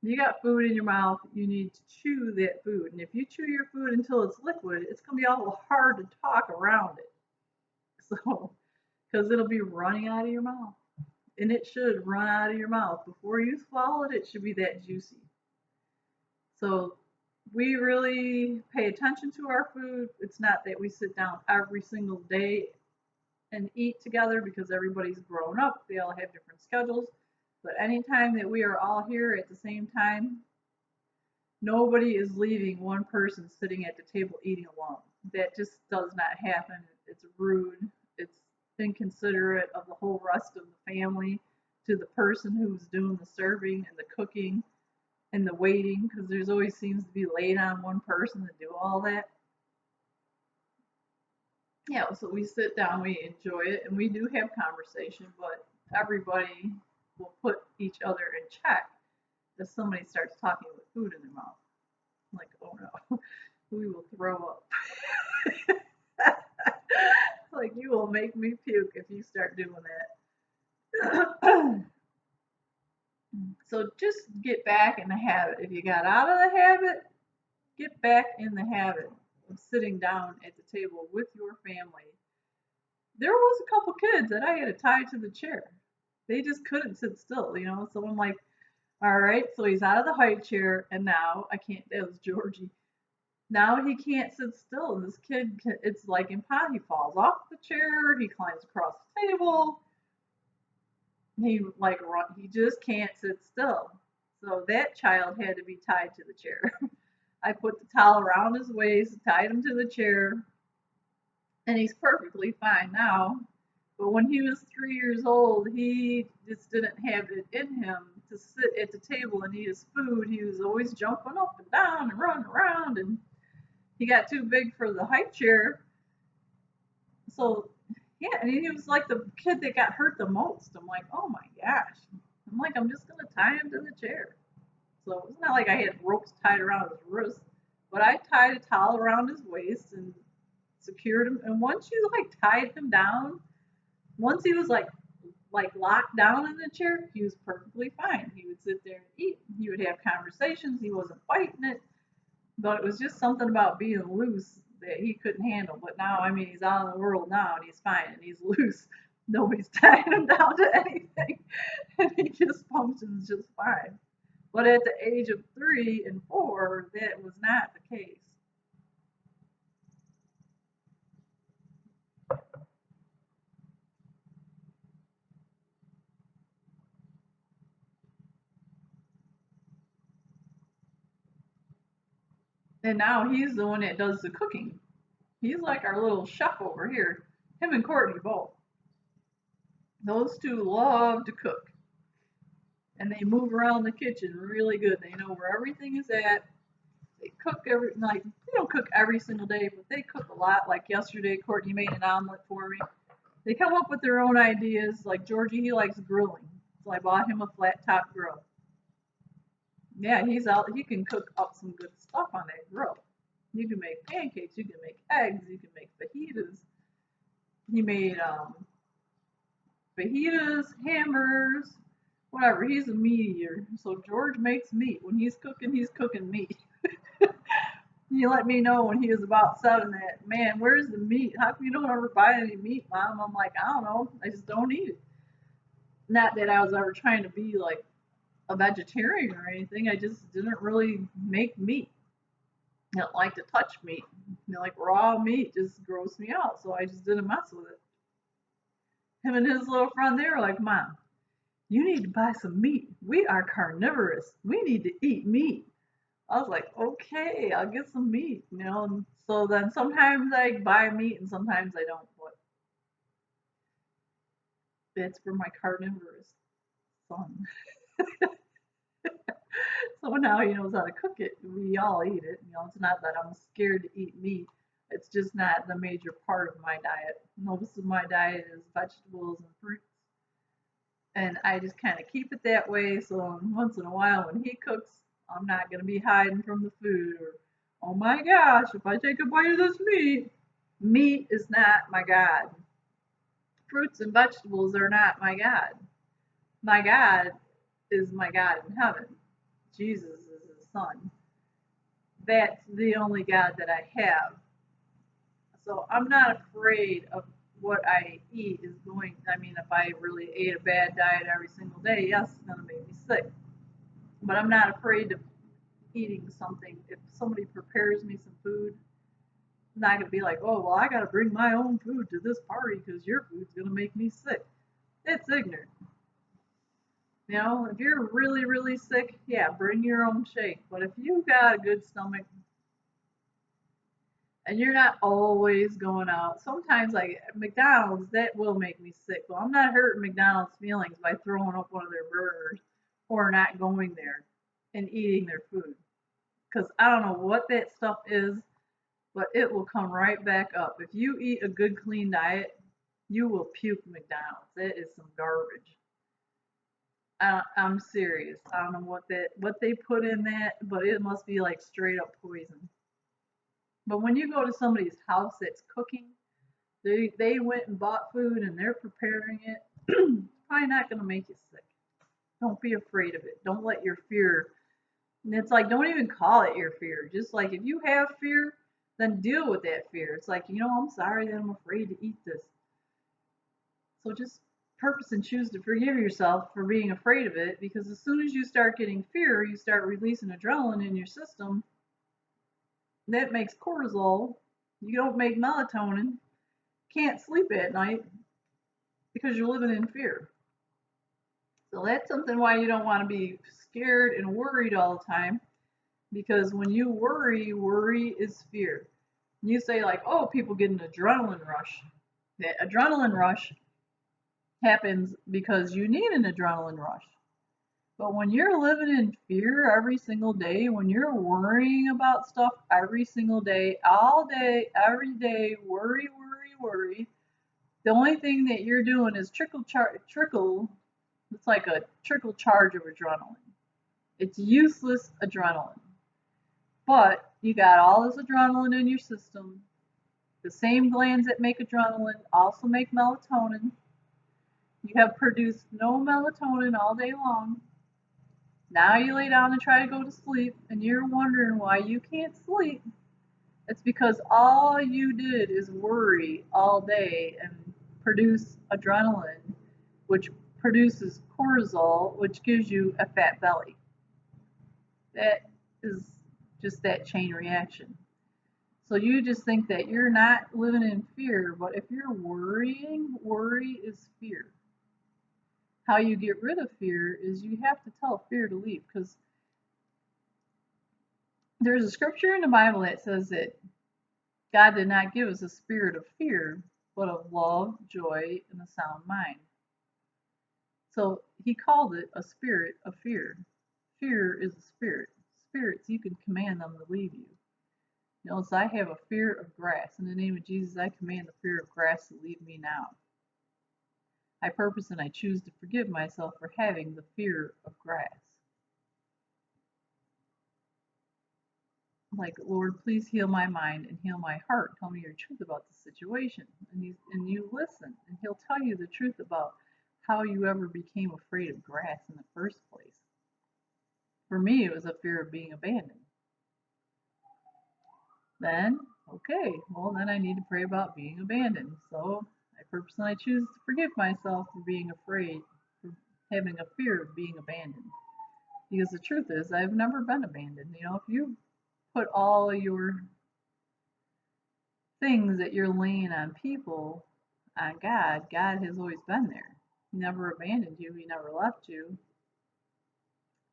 [SPEAKER 1] You got food in your mouth, you need to chew that food. And if you chew your food until it's liquid, it's going to be awful hard to talk around it. So, because it'll be running out of your mouth. And it should run out of your mouth. Before you swallow it, it should be that juicy. So, we really pay attention to our food. It's not that we sit down every single day and eat together because everybody's grown up. They all have different schedules. But anytime that we are all here at the same time, nobody is leaving one person sitting at the table eating alone. That just does not happen. It's rude. It's inconsiderate of the whole rest of the family, to the person who's doing the serving and the cooking and the waiting, because there's always seems to be laid on one person to do all that. Yeah, so we sit down, we enjoy it, and we do have conversation, but everybody will put each other in check if somebody starts talking with food in their mouth. Like, oh no, we will throw up. Like, you will make me puke if you start doing that. So just get back in the habit. If you got out of the habit, get back in the habit of sitting down at the table with your family. There was a couple kids that I had to tie to the chair. They just couldn't sit still, you know. So I'm like, all right, so he's out of the high chair, and now I can't. That was Georgie. Now he can't sit still. This kid, it's like impossible. He falls off the chair. He climbs across the table. He just can't sit still. So that child had to be tied to the chair. I put the towel around his waist, tied him to the chair, and he's perfectly fine now. But when he was 3 years old, he just didn't have it in him to sit at the table and eat his food. He was always jumping up and down and running around, and he got too big for the high chair. So, yeah, and he was like the kid that got hurt the most. I'm like, oh my gosh. I'm like, I'm just going to tie him to the chair. So it's not like I had ropes tied around his wrist, but I tied a towel around his waist and secured him. And once you like tied him down, once he was like locked down in the chair, he was perfectly fine. He would sit there and eat. He would have conversations. He wasn't fighting it, but it was just something about being loose that he couldn't handle. But now, I mean, he's out in the world now and he's fine and he's loose. Nobody's tying him down to anything, and he just functions just fine. But at the age of 3 and 4, that was not the case. And now he's the one that does the cooking. He's like our little chef over here. Him and Courtney both. Those two love to cook. And they move around the kitchen really good. They know where everything is at. They cook they don't cook every single day, but they cook a lot. Like yesterday, Courtney made an omelet for me. They come up with their own ideas. Like Georgie, he likes grilling. So I bought him a flat top grill. Yeah, he's out. He can cook up some good stuff on that grill. You can make pancakes. You can make eggs. You can make fajitas. He made fajitas, hamburgers, whatever. He's a meat eater. So George makes meat. When he's cooking meat. He let me know when he was about 7 that, man, where's the meat? How come you don't ever buy any meat, Mom? I'm like, I don't know. I just don't eat it. Not that I was ever trying to be like a vegetarian or anything. I just didn't really make meat. I don't like to touch meat. Like raw meat just grossed me out. So I just didn't mess with it. Him and his little friend, they were like, Mom, you need to buy some meat. We are carnivorous. We need to eat meat. I was like, okay, I'll get some meat, you know. And so then sometimes I buy meat and sometimes I don't. But it's for my carnivorous son. So now he knows how to cook it. We all eat it. You know, it's not that I'm scared to eat meat. It's just not the major part of my diet. Most of my diet is vegetables and fruits. And I just kind of keep it that way. So once in a while when he cooks, I'm not going to be hiding from the food or, oh my gosh, if I take a bite of this meat, meat is not my God. fruits and vegetables are not my God. My God is my God in heaven. Jesus is his son. That's the only God that I have. So I'm not afraid of what I eat is going. I mean, if I really ate a bad diet every single day, yes, it's going to make me sick. But I'm not afraid of eating something. If somebody prepares me some food, I'm not going to be like, oh, well, I got to bring my own food to this party because your food's going to make me sick. It's ignorant. You know, if you're really, really sick, yeah, bring your own shake. But if you got a good stomach and you're not always going out, sometimes like McDonald's, that will make me sick. Well, I'm not hurting McDonald's feelings by throwing up one of their burgers or not going there and eating their food. Because I don't know what that stuff is, but it will come right back up. If you eat a good, clean diet, you will puke McDonald's. That is some garbage. I'm serious. I don't know what they put in that, but it must be like straight up poison. But when you go to somebody's house that's cooking, they went and bought food and they're preparing it. It's probably not going to make you sick. Don't be afraid of it. Don't let your fear. And it's like don't even call it your fear. Just like if you have fear, then deal with that fear. It's like I'm sorry that I'm afraid to eat this. So just purpose and choose to forgive yourself for being afraid of it because as soon as you start getting fear, you start releasing adrenaline in your system. That makes cortisol. You don't make melatonin. Can't sleep at night because you're living in fear. So that's something why you don't want to be scared and worried all the time because when you worry is fear. And you say like, oh, people get an adrenaline rush. That adrenaline rush happens because you need an adrenaline rush. But when you're living in fear every single day, when you're worrying about stuff every single day, all day, every day, worry, the only thing that you're doing is trickle. It's like a trickle charge of adrenaline. It's useless adrenaline. But you got all this adrenaline in your system. The same glands that make adrenaline also make melatonin. You have produced no melatonin all day long. Now you lay down and try to go to sleep and you're wondering why you can't sleep. It's because all you did is worry all day and produce adrenaline, which produces cortisol, which gives you a fat belly. That is just that chain reaction. So you just think that you're not living in fear, but if you're worrying, worry is fear. How you get rid of fear is you have to tell fear to leave because there's a scripture in the Bible that says that God did not give us a spirit of fear, but of love, joy, and a sound mind. So he called it a spirit of fear. Fear is a spirit. Spirits, you can command them to leave you. So I have a fear of grass. In the name of Jesus, I command the fear of grass to leave me now. I purpose and I choose to forgive myself for having the fear of grass. Like, Lord, please heal my mind and heal my heart. Tell me your truth about the situation. And you listen, and he'll tell you the truth about how you ever became afraid of grass in the first place. For me, it was a fear of being abandoned. Then, okay, well, then I need to pray about being abandoned. So I purposely choose to forgive myself for being afraid, for having a fear of being abandoned. Because the truth is, I've never been abandoned. If you put all of your things that you're laying on people on God, God has always been there. He never abandoned you. He never left you.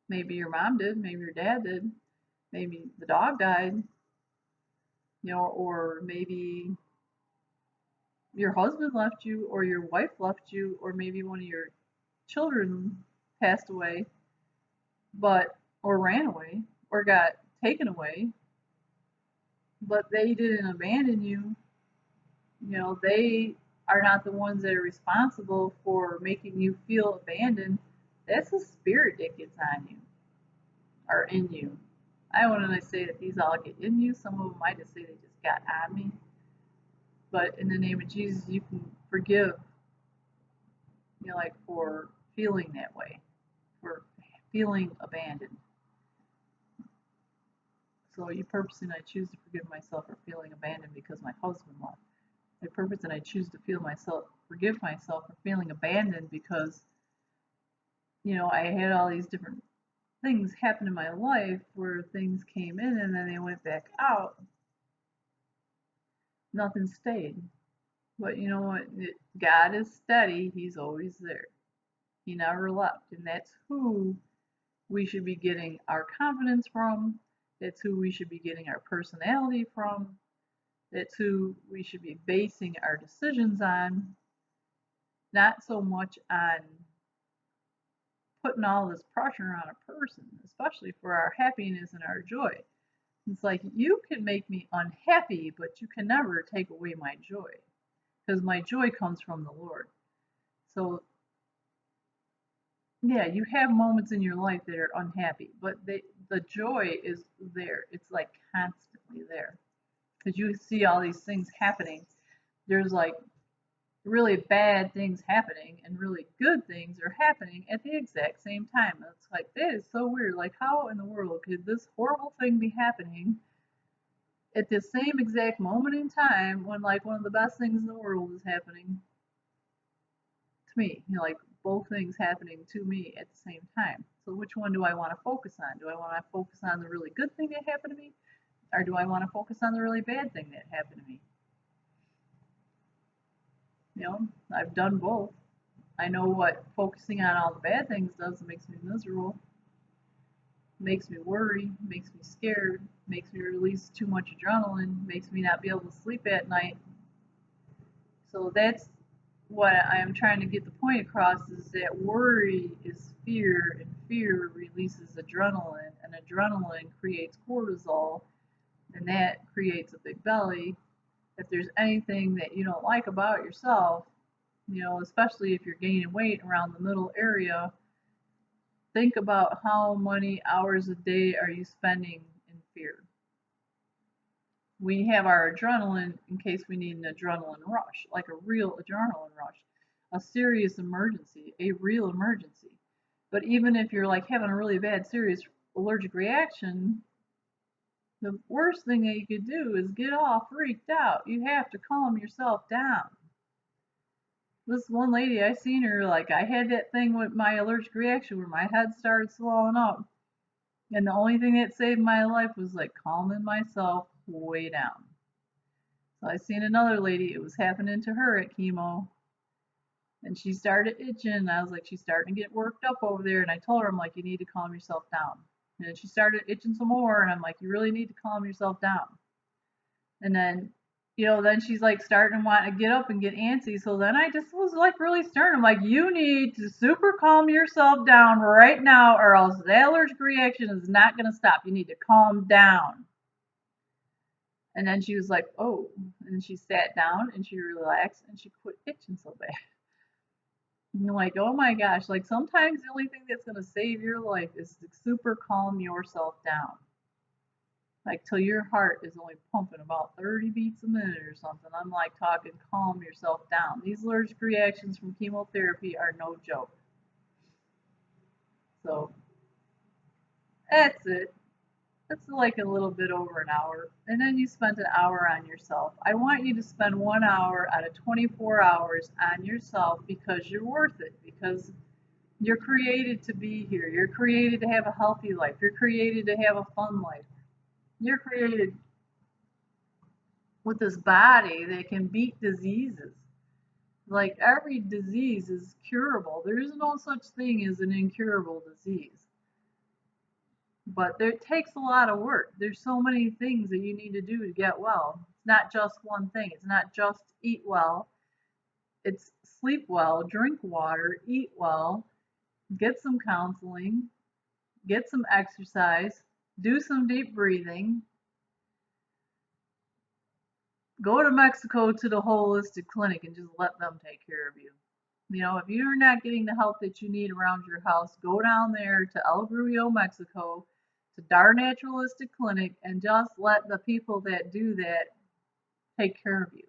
[SPEAKER 1] Maybe your mom did. Maybe your dad did. Maybe the dog died. Or maybe your husband left you, or your wife left you, or maybe one of your children passed away, or ran away, or got taken away. But they didn't abandon you. They are not the ones that are responsible for making you feel abandoned. That's the spirit that gets on you or in you. I don't want to say that these all get in you. Some of them might just say they just got on me. But in the name of Jesus, you can forgive like for feeling that way, for feeling abandoned. So you purpose and I choose to forgive myself for feeling abandoned because my husband left. I purpose and I choose to forgive myself for feeling abandoned because, I had all these different things happen in my life where things came in and then they went back out. Nothing stayed. But you know what? God is steady. He's always there. He never left. And that's who we should be getting our confidence from. That's who we should be getting our personality from. That's who we should be basing our decisions on. Not so much on putting all this pressure on a person, especially for our happiness and our joy. It's like, you can make me unhappy, but you can never take away my joy, because my joy comes from the Lord. So, yeah, you have moments in your life that are unhappy, but the joy is there. It's like constantly there, because you see all these things happening. There's like really bad things happening and really good things are happening at the exact same time. It's like, that is so weird. Like, how in the world could this horrible thing be happening at the same exact moment in time when like one of the best things in the world is happening to me? Like both things happening to me at the same time. So which one do I want to focus on? Do I want to focus on the really good thing that happened to me, or do I want to focus on the really bad thing that happened to me? I've done both. I know what focusing on all the bad things does. It makes me miserable, makes me worry, makes me scared, makes me release too much adrenaline, makes me not be able to sleep at night. So that's what I'm trying to get the point across, is that worry is fear, and fear releases adrenaline, and adrenaline creates cortisol, and that creates a big belly. If there's anything that you don't like about yourself, especially if you're gaining weight around the middle area, think about how many hours a day are you spending in fear. We have our adrenaline in case we need an adrenaline rush, like a real adrenaline rush, a serious emergency, a real emergency. But even if you're like having a really bad, serious allergic reaction, the worst thing that you could do is get all freaked out. You have to calm yourself down. This one lady, I seen her, like, I had that thing with my allergic reaction where my head started swelling up. And the only thing that saved my life was like calming myself way down. So I seen another lady, it was happening to her at chemo, and she started itching, and I was like, she's starting to get worked up over there, and I told her, I'm like, you need to calm yourself down. And she started itching some more, and I'm like, you really need to calm yourself down. And then, then she's like starting to want to get up and get antsy. So then I just was like really stern. I'm like, you need to super calm yourself down right now, or else the allergic reaction is not going to stop. You need to calm down. And then she was like, oh, and she sat down and she relaxed and she quit itching so bad. And you're like, oh my gosh, like sometimes the only thing that's going to save your life is to super calm yourself down. Like till your heart is only pumping about 30 beats a minute or something. I'm like talking, calm yourself down. These allergic reactions from chemotherapy are no joke. So that's it. That's like a little bit over an hour. And then you spent an hour on yourself. I want you to spend 1 hour out of 24 hours on yourself, because you're worth it. Because you're created to be here. You're created to have a healthy life. You're created to have a fun life. You're created with this body that can beat diseases. Like every disease is curable. There is no such thing as an incurable disease. But it takes a lot of work. There's so many things that you need to do to get well. It's not just one thing. It's not just eat well. It's sleep well, drink water, eat well, get some counseling, get some exercise, do some deep breathing, go to Mexico to the holistic clinic and just let them take care of you. If you're not getting the help that you need around your house, go down there to El Gruyo, Mexico, to Dar Naturalistic Clinic, and just let the people that do that take care of you.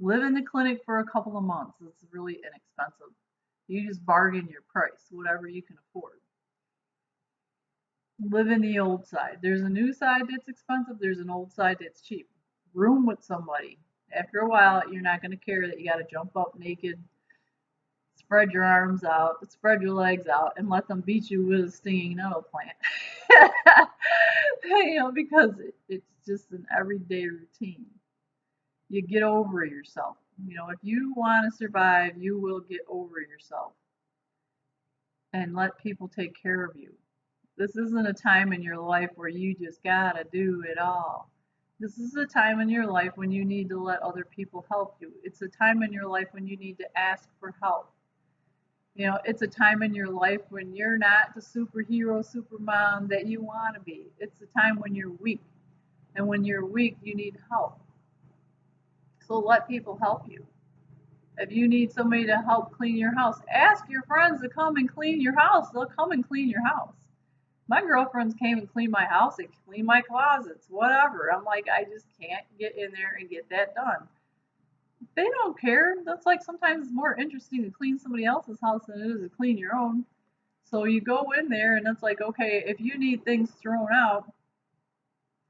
[SPEAKER 1] Live in the clinic for a couple of months. It's really inexpensive. You just bargain your price, whatever you can afford. Live in the old side. There's a new side that's expensive, there's an old side that's cheap. Room with somebody. After a while, you're not going to care that you got to jump up naked, spread your arms out, spread your legs out, and let them beat you with a stinging nettle plant. Because it's just an everyday routine. You get over yourself. If you want to survive, you will get over yourself and let people take care of you. This isn't a time in your life where you just gotta do it all. This is a time in your life when you need to let other people help you. It's a time in your life when you need to ask for help. It's a time in your life when you're not the superhero, supermom that you want to be. It's a time when you're weak. And when you're weak, you need help. So let people help you. If you need somebody to help clean your house, ask your friends to come and clean your house. They'll come and clean your house. My girlfriends came and cleaned my house, they cleaned my closets, whatever. I'm like, I just can't get in there and get that done. They don't care. That's like sometimes it's more interesting to clean somebody else's house than it is to clean your own. So you go in there and it's like, okay, if you need things thrown out,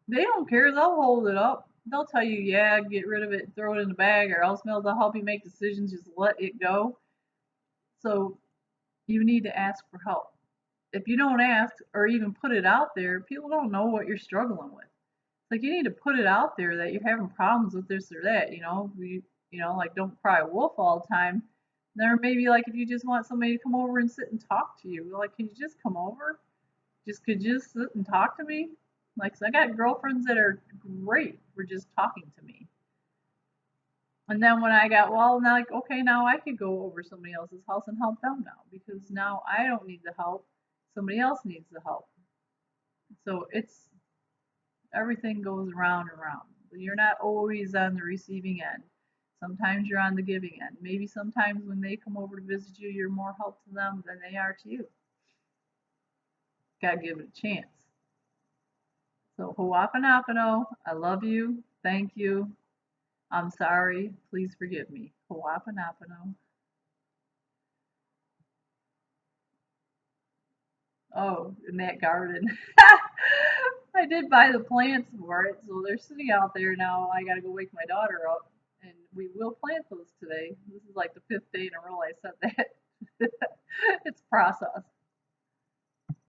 [SPEAKER 1] they don't care. They'll hold it up. They'll tell you, yeah, get rid of it, throw it in the bag, or else they'll help you make decisions. Just let it go. So you need to ask for help. If you don't ask or even put it out there, people don't know what you're struggling with. Like you need to put it out there that you're having problems with this or that. Like don't cry wolf all the time. There maybe like if you just want somebody to come over and sit and talk to you, like can you just come over? Could you just sit and talk to me? Like so I got girlfriends that are great for just talking to me. And then when I got well, now like okay, now I could go over somebody else's house and help them now because now I don't need the help. Somebody else needs the help. So it's everything goes around and around. You're not always on the receiving end. Sometimes you're on the giving end. Maybe sometimes when they come over to visit you, you're more help to them than they are to you. Gotta give it a chance. So Ho'apanapano, I love you. Thank you. I'm sorry. Please forgive me. Ho'apanapano. Oh, in that garden. I did buy the plants for it, so they're sitting out there now. I gotta go wake my daughter up, and we will plant those today. This is like the 5th day in a row I said that. It's process.